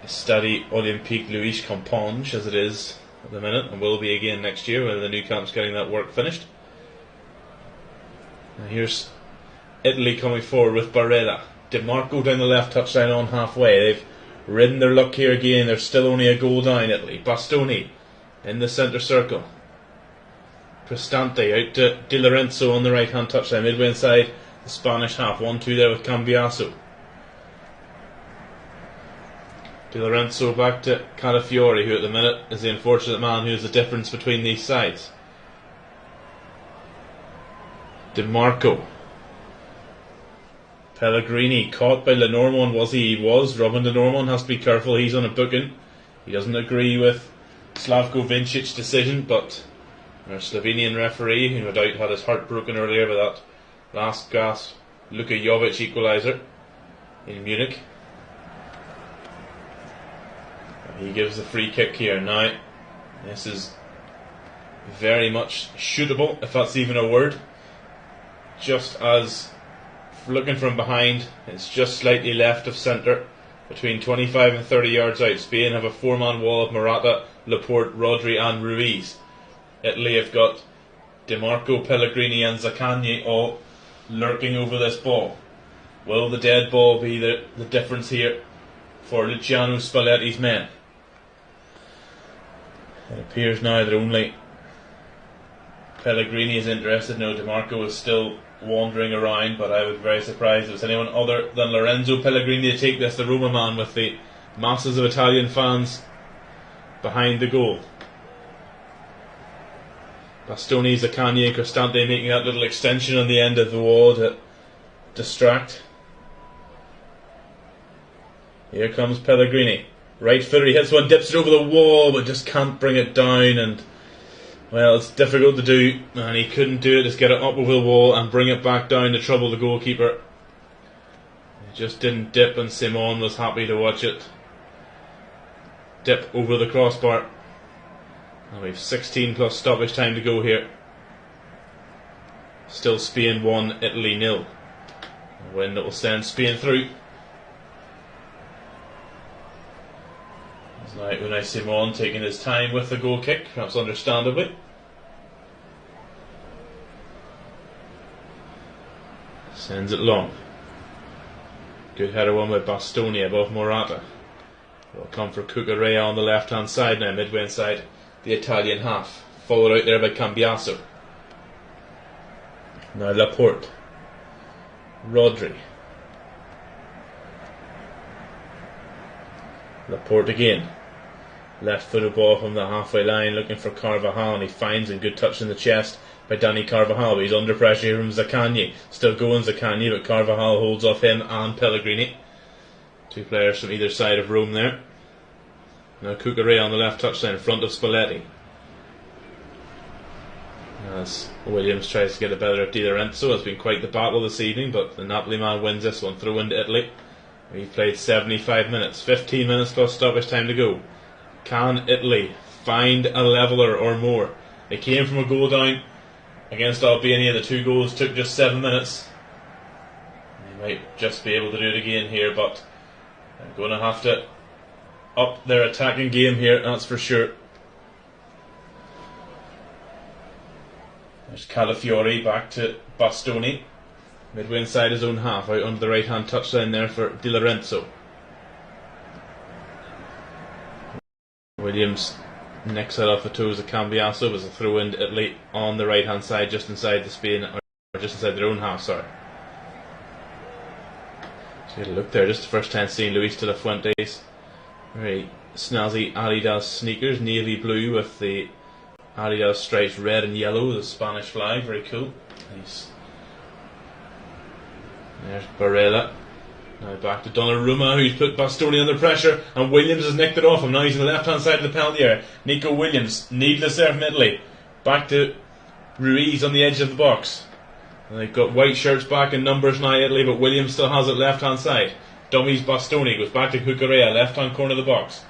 Speaker 1: Stade Olympique Louis Compange, as it is at the minute, and will be again next year when the new camp's getting that work finished. And here's Italy coming forward with Barella. DiMarco down the left touchline on halfway. They've ridden their luck here again. They're still only a goal down, Italy. Bastoni in the centre circle. Cristante out to Di Lorenzo on the right hand touchline, midway inside the Spanish half. 1-2 there with Cambiaso. Di Lorenzo back to Calafiori, who at the minute is the unfortunate man who is the difference between these sides. DiMarco. Pellegrini caught by Lenormand. He was. Robin Lenormand has to be careful. He's on a booking. He doesn't agree with Slavko Vincic's decision, but our Slovenian referee, who no doubt had his heart broken earlier by that last gasp Luka Jovic equaliser in Munich. He gives the free kick here. Now, this is very much shootable, if that's even a word. Just as, looking from behind, it's just slightly left of centre, between 25 and 30 yards out. Spain have a four-man wall of Morata, Laporte, Rodri and Ruiz. Italy have got DiMarco, Pellegrini and Zaccagni all lurking over this ball. Will the dead ball be the difference here for Luciano Spalletti's men? It appears now that only Pellegrini is interested. No, DiMarco is still wandering around, but I would be very surprised if it was anyone other than Lorenzo Pellegrini to take this, the Roma man, with the masses of Italian fans behind the goal. Bastoni, Zaccagni and Cristante making that little extension on the end of the wall to distract. Here comes Pellegrini. Right footer, he hits one, dips it over the wall, but just can't bring it down, and well, it's difficult to do, and he couldn't do it. Just get it up over the wall and bring it back down to trouble the goalkeeper. It just didn't dip, and Simon was happy to watch it dip over the crossbar. And we have 16 plus stoppage time to go here. Still Spain 1, Italy 0. A win that will send Spain through. Now Unai Simon taking his time with the goal kick, perhaps understandably. Sends it long. Good header one by Bastoni above Morata. Will come for Cucurella on the left hand side now, midway inside the Italian half. Followed out there by Cambiaso. Now Laporte. Rodri. Laporte again. Left footed ball from the halfway line, looking for Carvajal, and he finds a good touch in the chest by Dani Carvajal, but he's under pressure here from Zaccagni. Still going Zaccagni, but Carvajal holds off him and Pellegrini. Two players from either side of Rome there. Now Cucurella on the left touchline in front of Spalletti. As Williams tries to get a better at Di Lorenzo. It's been quite the battle this evening, but the Napoli man wins this one. Throw into Italy. We've played 75 minutes, 15 minutes plus stoppage time to go. Can Italy find a leveller or more? They came from a goal down against Albania. The 2 goals took just 7 minutes. They might just be able to do it again here, but they're going to have to up their attacking game here, that's for sure. There's Calafiori back to Bastoni. Midway inside his own half, out under the right hand touchline there for Di Lorenzo. Williams nicks it off the toes of Cambiaso as a throw in to Italy on the right hand side, just inside the Spain, or just inside their own half, sorry. So you look there, just the first time seeing Luis de la Fuente's very snazzy Adidas sneakers, navy blue with the Adidas stripes red and yellow, the Spanish flag, very cool. Nice. There's Barella. Now back to Donnarumma, who's put Bastoni under pressure, and Williams has nicked it off him. Now he's on the left hand side of the penalty area. Nico Williams, needless there from Italy. Back to Ruiz on the edge of the box. And they've got white shirts back in numbers now, Italy, but Williams still has it left hand side. Dummies Bastoni, goes back to Cucurella, left hand corner of the box.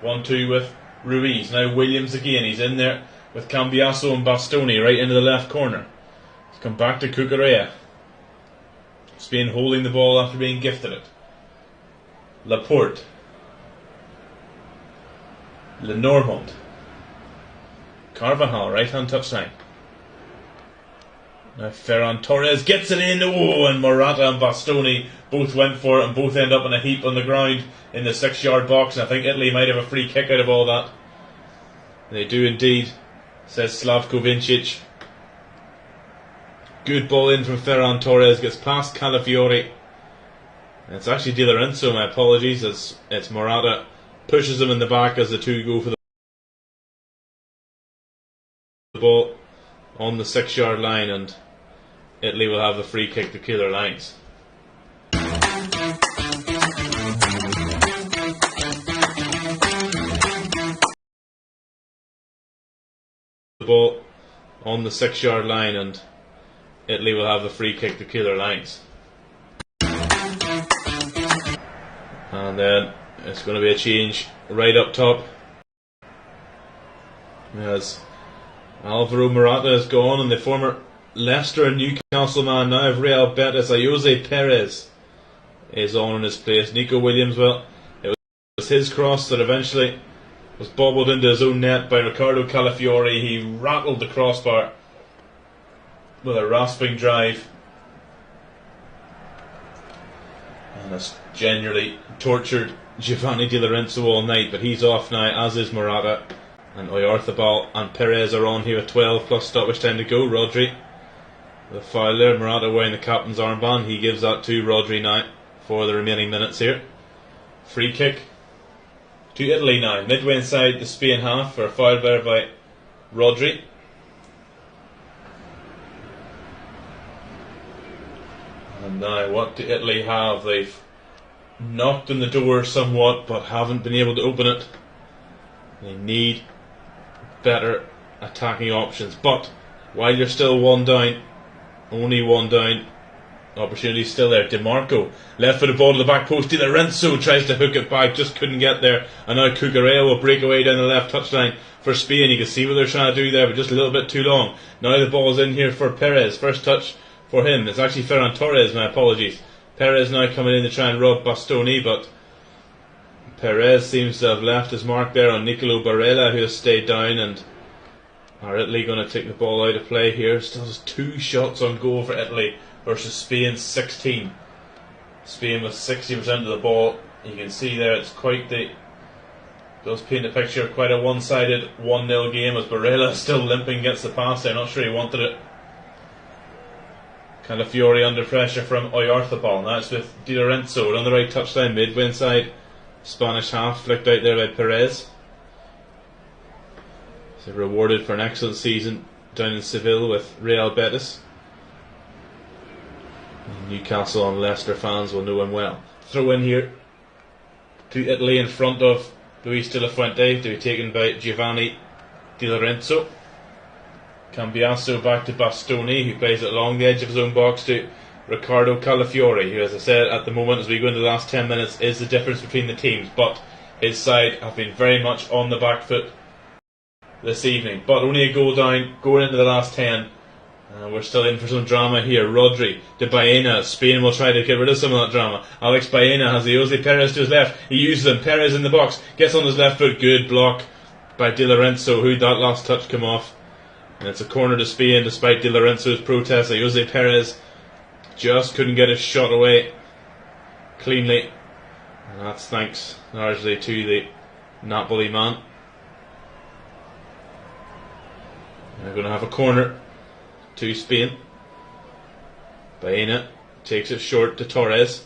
Speaker 1: 1-2 with Ruiz. Now Williams again, he's in there with Cambiaso and Bastoni right into the left corner. He's come back to Cucurella. Spain holding the ball after being gifted it. Laporte. Lenormand. Carvajal, right hand touchline. Now Ferran Torres gets it in. Oh, and Morata and Bastoni both went for it and both end up in a heap on the ground in the 6-yard box. And I think Italy might have a free kick out of all that. They do indeed, says Slavko Vincic. Good ball in from Ferran Torres, gets past Calafiori. And it's actually Di Lorenzo, my apologies, as it's Morata. Pushes him in the back as the 2 go for the ball on the 6-yard line, and Italy will have the free kick to clear their lines. The ball on the 6-yard line, and Italy will have the free kick to clear their lines. And then it's going to be a change right up top, as Alvaro Morata is gone, and the former Leicester and Newcastle man now of Real Betis, Jose Perez, is on in his place. Nico Williams, well, it was his cross that eventually was bobbled into his own net by Ricardo Calafiori. He rattled the crossbar with a rasping drive, and has genuinely tortured Giovanni Di Lorenzo all night, but he's off now, as is Morata. And Oyarzabal and Perez are on here with 12 plus stoppage time to go. Rodri, the foul there. Morata wearing the captain's armband. He gives that to Rodri now for the remaining minutes here. Free kick to Italy now. Midway inside the Spain half for a foul there by Rodri. And now what do Italy have? They've knocked on the door somewhat, but haven't been able to open it. They need better attacking options, but while you're still 1 down, only 1 down, opportunity still there. DiMarco, left footed ball to the back post. Di Lorenzo tries to hook it back, just couldn't get there, and now Cucurella will break away down the left touchline for Spain. You can see what they're trying to do there, but just a little bit too long. Now the ball's in here for Perez. First touch for him. It's actually Ferran Torres, my apologies. Perez now coming in to try and rob Bastoni, but Perez seems to have left his mark there on Nicolo Barella, who has stayed down. And are Italy going to take the ball out of play here? Still has 2 shots on goal for Italy versus Spain's 16. Spain with 60% of the ball. You can see there it's quite the... does paint a picture of quite a one-sided 1-0 game, as Barella still limping gets the pass there. Not sure he wanted it. Calafiori under pressure from Oyarzabal. Now it's with Di Lorenzo on the right touchline, midway inside Spanish half, flicked out there by Perez. So rewarded for an excellent season down in Seville with Real Betis. Newcastle and Leicester fans will know him well. Throw in here to Italy in front of Luis de la Fuente, to be taken by Giovanni Di Lorenzo. Cambiaso back to Bastoni, who plays it along the edge of his own box to Riccardo Calafiori, who, as I said, at the moment, as we go into the last 10 minutes, is the difference between the teams. But his side have been very much on the back foot this evening. But only a goal down going into the last 10. We're still in for some drama here. Rodri to Baena. Spain will try to get rid of some of that drama. Alex Baena has the Jose Perez to his left. He uses him. Perez in the box. Gets on his left foot. Good block by Di Lorenzo, who that last touch come off. And it's a corner to Spain despite Di Lorenzo's protest. Jose Perez just couldn't get his shot away cleanly. And that's thanks largely to the Napoli man. They're going to have a corner to Spain. Baena takes it short to Torres.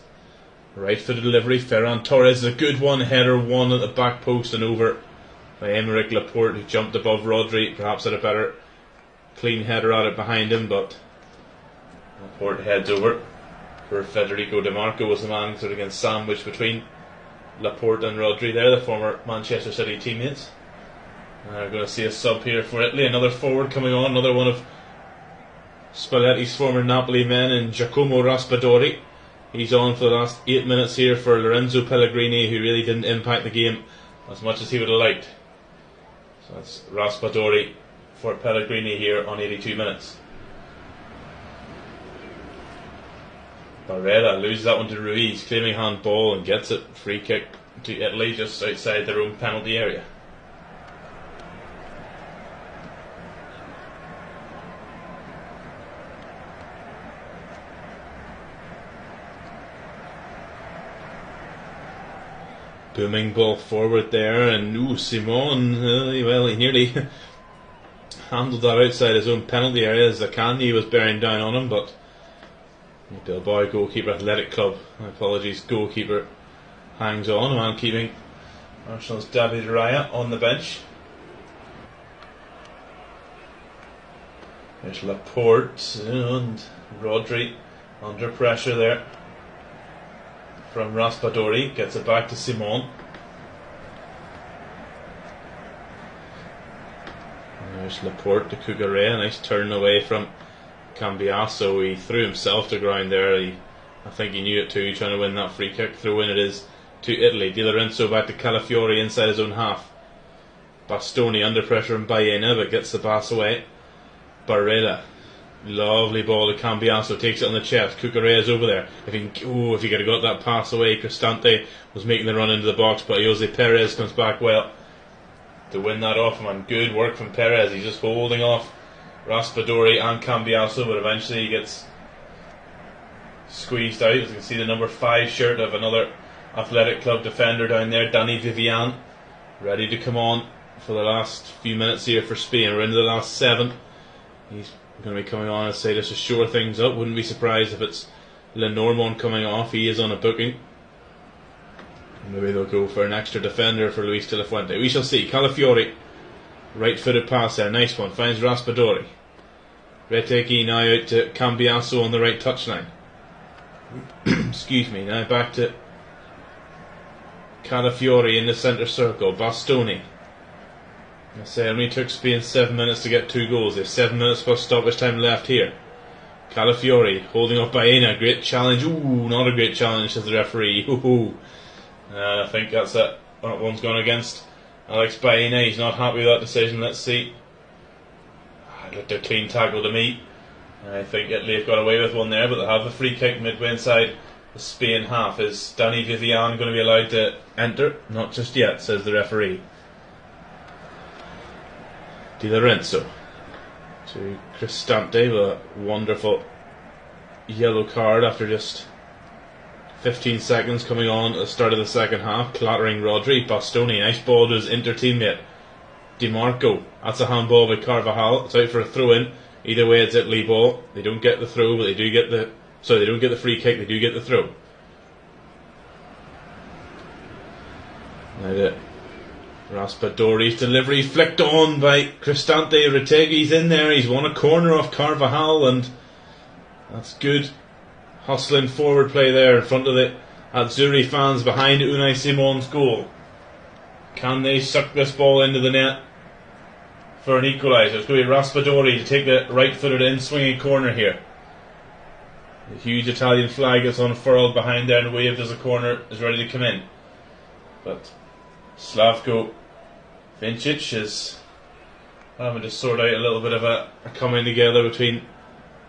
Speaker 1: Right foot delivery. Ferran Torres is a good one. Header one at the back post and over by Aymeric Laporte, who jumped above Rodri. Perhaps had a better clean header at it behind him, but Laporte heads over for Federico Di Marco. Was the man sort of against sandwiched between Laporte and Rodri there, the former Manchester City teammates. We're going to see a sub here for Italy. Another forward coming on, another one of Spalletti's former Napoli men, in Giacomo Raspadori. He's on for the last 8 minutes here for Lorenzo Pellegrini, who really didn't impact the game as much as he would have liked. So that's Raspadori for Pellegrini here on 82 minutes. Barella loses that one to Ruiz, claiming handball, and gets it. Free kick to Italy just outside their own penalty area. Booming ball forward there, and Simon, well, he nearly handled that outside his own penalty area. Zaccagni was bearing down on him, but Bilbao goalkeeper, Athletic Club, my apologies, goalkeeper hangs on. A man keeping Arsenal's David Raya on the bench. There's Laporte and Rodri under pressure there from Raspadori. Gets it back to Simon. And there's Laporte to Cucurella. Nice turn away from Cambiasso. He threw himself to ground there. I think he knew it too, trying to win that free kick. Throw in it is to Italy. Di Lorenzo back to Calafiori inside his own half. Bastoni under pressure from Baena, but gets the pass away. Barella, lovely ball to Cambiasso, takes it on the chest. Cucurella's over there. If he could have got that pass away, Cristante was making the run into the box, but Jose Perez comes back well to win that off him. And good work from Perez. He's just holding off Raspadori and Cambiasso, but eventually he gets squeezed out. As you can see, the number 5 shirt of another Athletic Club defender down there, Dani Vivian, ready to come on for the last few minutes here for Spain. We're into the last 7. He's going to be coming on, and say, just to shore things up. Wouldn't be surprised if it's Lenormand coming off. He is on a booking. Maybe they'll go for an extra defender for Luis de la Fuente. We shall see. Calafiori, right footed pass there, nice one, finds Raspadori. Retegui now out to Cambiasso on the right touchline. Excuse me, now back to Calafiori in the centre circle. Bastoni. I say, it only took Spain 7 minutes to get 2 goals. They have 7 minutes plus stoppage time left here. Calafiori holding up Baena. Great challenge. Ooh, not a great challenge, says the referee. I think that's it. That one's gone against Alex Baena. He's not happy with that decision. Let's see. It looked a clean tackle to me. I think Italy have got away with one there, but they'll have the free kick midway inside the Spain half. Is Dani Vivian going to be allowed to enter? Not just yet, says the referee. Di Lorenzo to Cristante with a wonderful yellow card after just 15 seconds coming on at the start of the second half, clattering Rodri. Bastoni, nice ball to his inter teammate Di Marco. That's a handball by Carvajal. It's out for a throw in. Either way, it's Italy ball. They don't get the throw, but they do get the they don't get the free kick, they do get the throw. Now the Raspadori's delivery flicked on by Cristante. Retegui's in there. He's won a corner off Carvajal, and that's good hustling forward play there in front of the Azzurri fans behind Unai Simon's goal. Can they suck this ball into the net for an equaliser? It's going to be Raspadori to take the right-footed in swinging corner here. The huge Italian flag is unfurled behind there and waved as a corner is ready to come in. But Slavko Vincic is having to sort out a little bit of a coming together between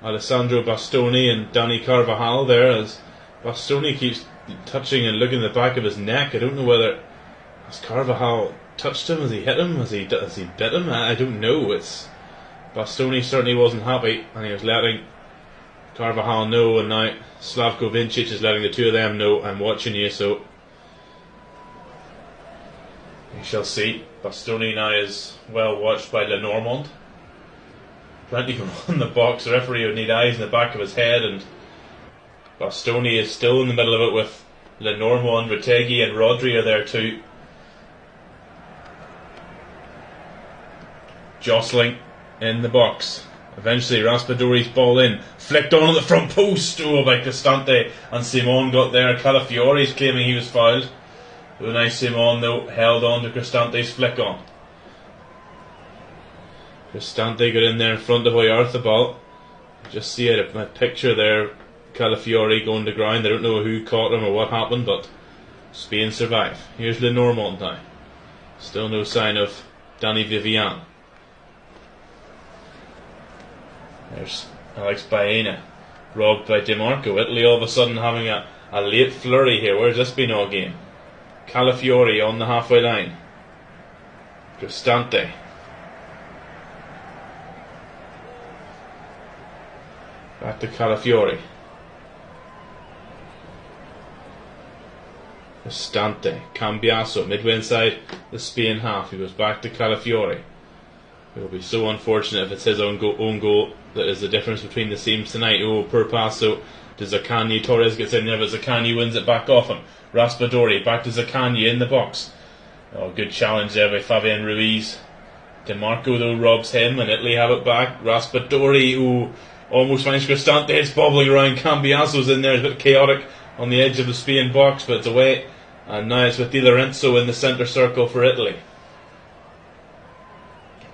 Speaker 1: Alessandro Bastoni and Danny Carvajal there, as Bastoni keeps touching and looking at the back of his neck. I don't know whether has Carvajal touched him, has he hit him, has he bit him, I don't know. Bastoni certainly wasn't happy and he was letting Carvajal know, and now Slavko Vincic is letting the two of them know, I'm watching you, so we shall see. Bastoni now is well watched by Lenormand. Plenty going on in the box. The referee would need eyes in the back of his head, and Bastoni is still in the middle of it with Lenormand, Retegui and Rodri are there too. Jostling in the box. Eventually Raspadori's ball in, flicked on at the front post by Cristante, and Simon got there. Calafiori's claiming he was fouled. Unai Simon though held on to Cristante's flick on. Cristante got in there in front of Oyarzabal. Just see it, my picture there, Calafiori going to ground. I don't know who caught him or what happened, but Spain survive. Here's Lenormand now. Still no sign of Danny Vivian. There's Alex Baena, robbed by DiMarco. Italy all of a sudden having a late flurry here. Where's this been all game? Calafiori on the halfway line. Cristante. Back to Calafiori. Cristante. Cambiaso, midway inside the Spain half. He goes back to Calafiori. It will be so unfortunate if it's his own goal that is the difference between the teams tonight. Oh, poor pass to Zaccagni. Torres gets in there, but Zaccagni wins it back off him. Raspadori back to Zaccagni in the box. Oh, good challenge there by Fabian Ruiz. DiMarco though robs him, and Italy have it back. Raspadori, almost finds Cristante. It's bobbling around. Cambiaso's in there. It's a bit chaotic on the edge of the Spain box, but it's away. And now it's with Di Lorenzo in the centre circle for Italy.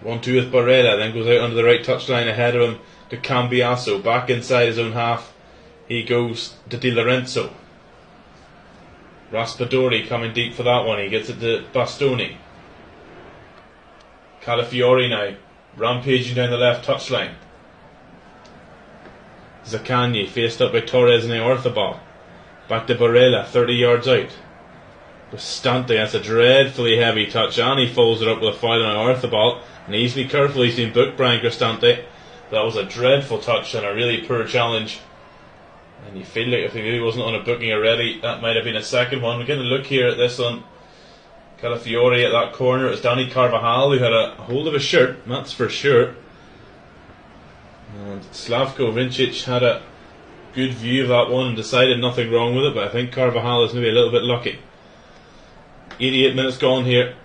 Speaker 1: 1-2 with Barella, then goes out onto the right touchline ahead of him to Cambiaso. Back inside his own half, he goes to Di Lorenzo. Raspadori coming deep for that one. He gets it to Bastoni. Calafiori now, rampaging down the left touchline. Zaccagni faced up by Torres and Oyarzabal. Back to Barella, 30 yards out. Cristante, that's a dreadfully heavy touch, and he follows it up with a foul on Oyarzabal. Needs to be careful, he's been booked, Brian Cristante. That was a dreadful touch and a really poor challenge. And you feel like if he maybe wasn't on a booking already, that might have been a second one. We're getting a look here at this on Calafiori at that corner. It was Danny Carvajal who had a hold of his shirt, that's for sure. And Slavko Vincic had a good view of that one and decided nothing wrong with it, but I think Carvajal is maybe a little bit lucky. 88 minutes gone here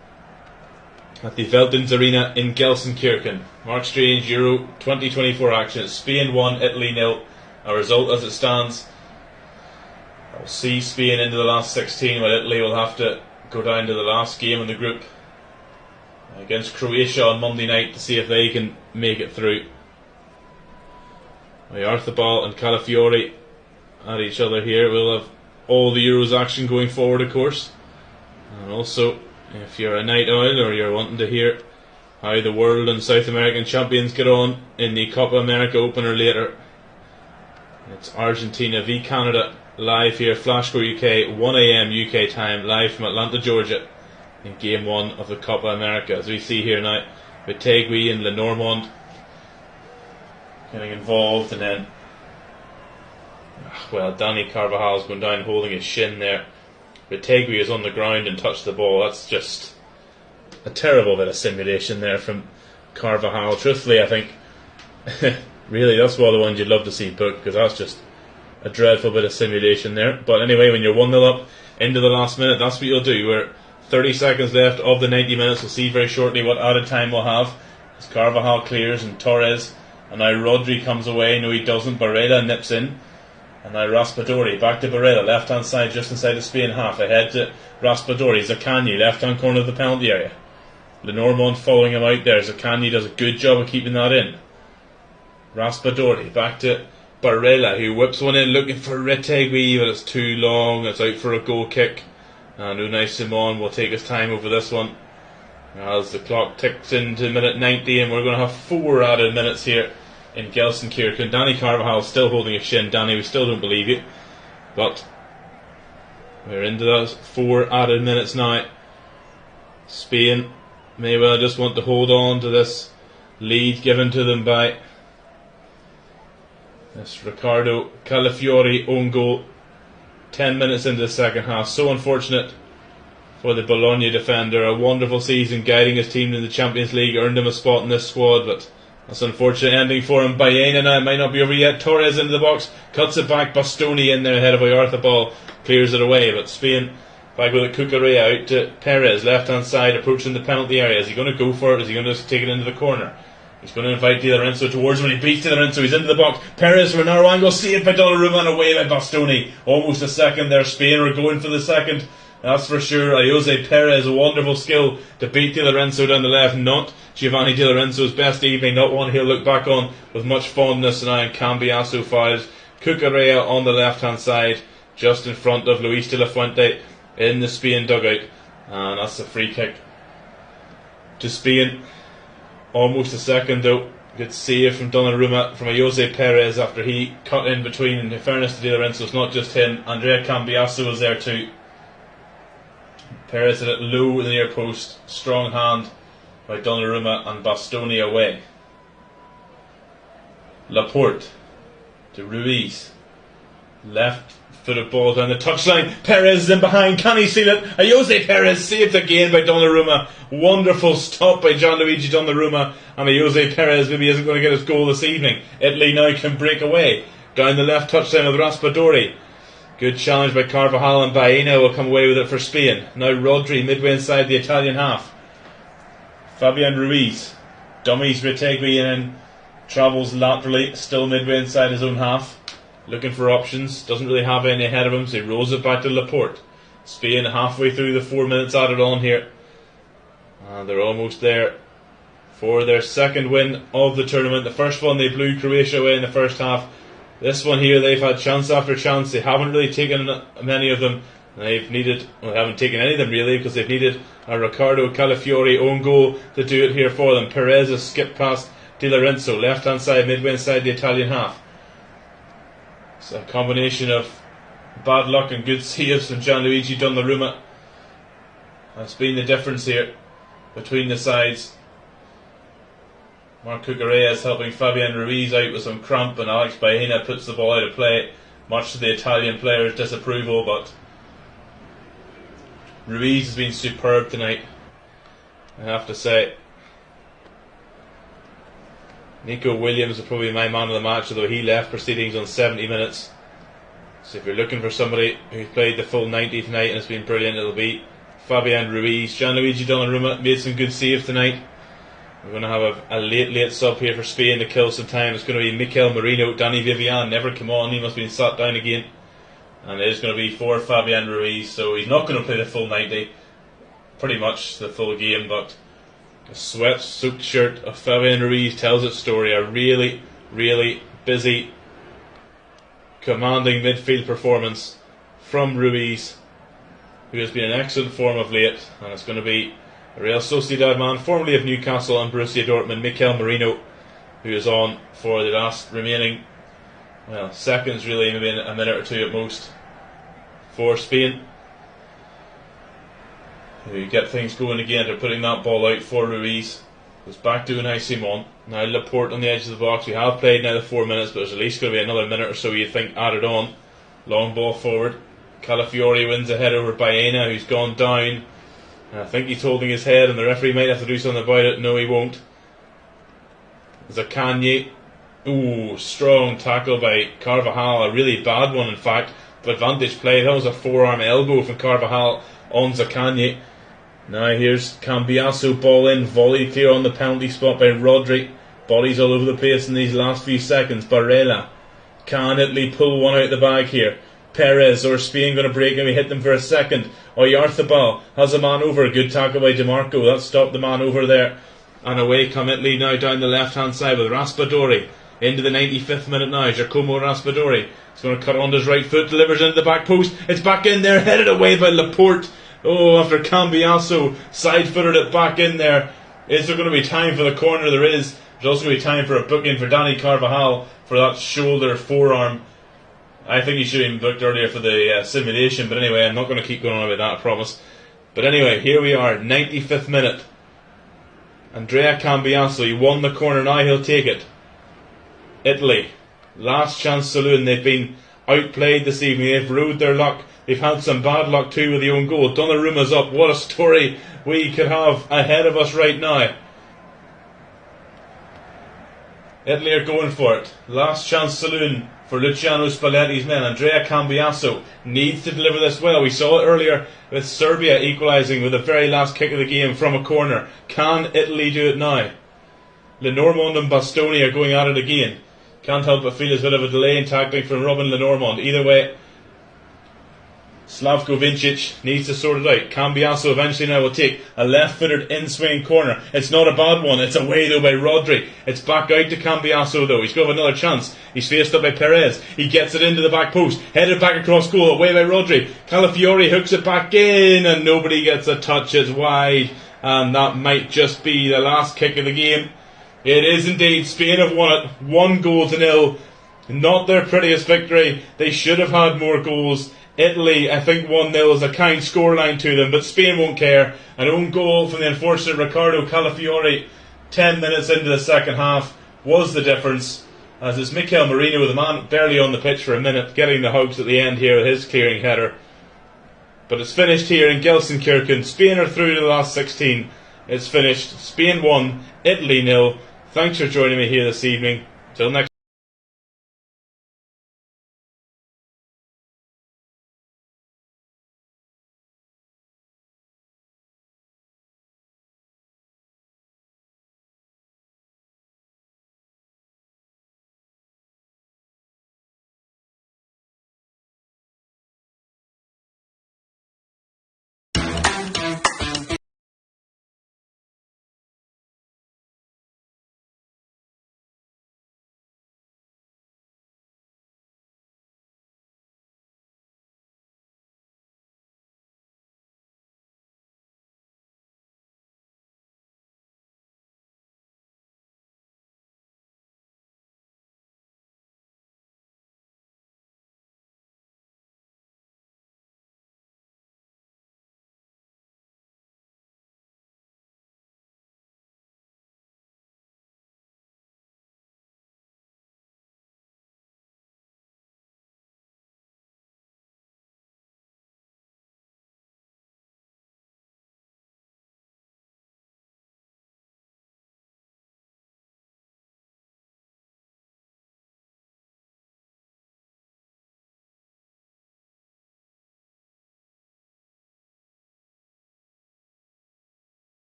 Speaker 1: at the Veltins Arena in Gelsenkirchen. Mark Strange Euro 2024 action. It's Spain 1, Italy 0. A result as it stands will see Spain into the last 16, while Italy will have to go down to the last game in the group against Croatia on Monday night to see if they can make it through. Oyarzabal and Calafiori at each other here. We'll have all the Euros action going forward, of course. And also, if you're a night owl or you're wanting to hear how the world and South American champions get on in the Copa America opener later, it's Argentina v Canada live here, Flashcore UK, 1 AM UK time, live from Atlanta, Georgia, in Game 1 of the Copa America. As we see here now, Retegui and Lenormand getting involved, and then, well, Danny Carvajal's going down holding his shin there. Retegui is on the ground and touched the ball. That's just a terrible bit of simulation there from Carvajal. Truthfully, I think really that's one of the ones you'd love to see booked, because that's just a dreadful bit of simulation there. But anyway, when you're 1-0 up into the last minute, that's what you'll do. We're 30 seconds left of the 90 minutes. We'll see very shortly what added time we'll have as Carvajal clears and Torres, and now Rodri comes away. No, he doesn't. Barella nips in. And now Raspadori, back to Barella, left hand side, just inside the Spain half, ahead to Raspadori. Zaccagni, left hand corner of the penalty area. Lenormand following him out there. Zaccagni does a good job of keeping that in. Raspadori, back to Barella, who whips one in looking for Retegui, but it's too long. It's out for a goal kick. And Unai Simon will take his time over this one as the clock ticks into minute 90, and we're going to have 4 added minutes here in Gelsenkirchen. Danny Carvajal still holding his shin. Danny, we still don't believe you, but we're into those 4 added minutes now. Spain may well just want to hold on to this lead given to them by this Riccardo Calafiori own goal 10 minutes into the second half. So unfortunate for the Bologna defender. A wonderful season guiding his team in the Champions League, earned him a spot in this squad, but that's an unfortunate ending for him. Baena now, it might not be over yet. Torres into the box, cuts it back. Bastoni in there ahead of Oyarzabal, clears it away. But Spain back with it. Cucurella out to Perez, left hand side, approaching the penalty area. Is he going to go for it? Is he going to just take it into the corner? He's going to invite Di Lorenzo towards him, and he beats Di Lorenzo. He's into the box. Perez for a narrow angle, saved by Donnarumma and away by Bastoni. Almost a second there. Spain are going for the second, that's for sure. Jose Perez, a wonderful skill to beat Di Lorenzo down the left. Not Giovanni Di Lorenzo's best evening, not one he'll look back on with much fondness. And now Cambiasso fires. Cucurella on the left hand side, just in front of Luis de la Fuente in the Spain dugout. And that's a free kick to Spain. Almost a second though. Good save from Donnarumma from a Jose Perez after he cut in between. And in fairness to Di Lorenzo, it's not just him. Andrea Cambiasso was there too. Perez hit it low in the near post. Strong hand by Donnarumma and Bastoni away. Laporte to Ruiz. Left footed ball down the touchline. Perez is in behind. Can he seal it? A Jose Perez saved again by Donnarumma. Wonderful stop by Gianluigi Donnarumma. And a Jose Perez maybe isn't going to get his goal this evening. Italy now can break away. Down the left touchline with Raspadori. Good challenge by Carvajal, and Baena will come away with it for Spain. Now Rodri midway inside the Italian half. Fabian Ruiz dummies Retegui and then travels laterally, still midway inside his own half. Looking for options, doesn't really have any ahead of him, so he rolls it back to Laporte. Spain halfway through the 4 minutes added on here. And they're almost there for their second win of the tournament. The first one they blew Croatia away in the first half. This one here they've had chance after chance. They haven't really taken many of them. They've needed, well, they haven't taken any of them really, because they've needed a Riccardo Calafiori own goal to do it here for them. Perez has skipped past Di Lorenzo, left hand side, midway inside the Italian half. It's a combination of bad luck and good saves from Gianluigi Donnarumma. That's been the difference here between the sides. Marc Cucurella is helping Fabian Ruiz out with some cramp, and Alex Baena puts the ball out of play, much to the Italian players' disapproval. But Ruiz has been superb tonight, I have to say. Nico Williams is probably my man of the match, although he left proceedings on 70 minutes. So if you're looking for somebody who's played the full 90 tonight and has been brilliant, it'll be Fabian Ruiz. Gianluigi Donnarumma made some good saves tonight. We're going to have a late sub here for Spain to kill some time. It's going to be Mikel Merino. Danny Vivian never come on, he must have been sat down again. And it is going to be for Fabian Ruiz, so he's not going to play the full 90, pretty much the full game, but the sweat-soaked shirt of Fabian Ruiz tells its story. A really, really busy, commanding midfield performance from Ruiz, who has been in excellent form of late. And it's going to be a Real Sociedad man, formerly of Newcastle and Borussia Dortmund, Mikel Merino, who is on for the last remaining, well, seconds really, maybe a minute or two at most, for Spain, who get things going again. They're putting that ball out for Ruiz. Goes back to Unai Simon. Now Laporte on the edge of the box. We have played now the 4 minutes, but there's at least going to be another minute or so you think added on. Long ball forward. Calafiori wins ahead over Baena, who's gone down. And I think he's holding his head, and the referee might have to do something about it. No, he won't. Zaccagni. Ooh, strong tackle by Carvajal. A really bad one, in fact. Advantage play. That was a forearm elbow from Carvajal on Zaccagni. Now here's Cambiasso, ball in, volley clear on the penalty spot by Rodri. Bodies all over the place in these last few seconds. Barella. Can Italy pull one out the bag here? Perez or Spain going to break him. He hit them for a second. Oyarzabal has a man over. Good tackle by DiMarco. That stopped the man over there. And away come Italy now down the left hand side with Raspadori Into the 95th minute now. Giacomo Raspadori. He's going to cut on his right foot, delivers into the back post. It's back in there, headed away by Laporte. Oh, after Cambiasso side-footed it back in there. Is there going to be time for the corner? There is. There's also going to be time for a booking for Danny Carvajal for that shoulder forearm. I think he should have been booked earlier for the simulation, but anyway, I'm not going to keep going on about that, I promise. But anyway, here we are, 95th minute. Andrea Cambiasso, he won the corner, now he'll take it. Italy, last chance saloon. They've been outplayed this evening, they've rode their luck. They've had some bad luck too with the own goal. Donnarumma's up, what a story we could have ahead of us right now. Italy are going for it. Last chance saloon for Luciano Spalletti's men. Andrea Cambiasso needs to deliver this well. We saw it earlier with Serbia equalising with the very last kick of the game from a corner. Can Italy do it now? Lenormand and Bastoni are going at it again. Can't help but feel there's a bit of a delay in tackling from Robin Lenormand. Either way, Slavko Vincic needs to sort it out. Cambiasso eventually now will take a left-footed in-swing corner. It's not a bad one. It's away though by Rodri. It's back out to Cambiasso though. He's got another chance. He's faced up by Perez. He gets it into the back post. Headed back across goal. Away by Rodri. Calafiori hooks it back in and nobody gets a touch. It's wide. And that might just be the last kick of the game. It is indeed. Spain have won it 1-0. Not their prettiest victory. They should have had more goals. Italy, I think 1-0 is a kind scoreline to them, but Spain won't care. An own goal from the unfortunate Riccardo Calafiori 10 minutes into the second half was the difference, as it's Mikel Merino, the man barely on the pitch for a minute, getting the hugs at the end here with his clearing header. But it's finished here in Gelsenkirchen. Spain are through to the last 16. It's finished. Spain 1, Italy 0. Thanks for joining me here this evening. Till next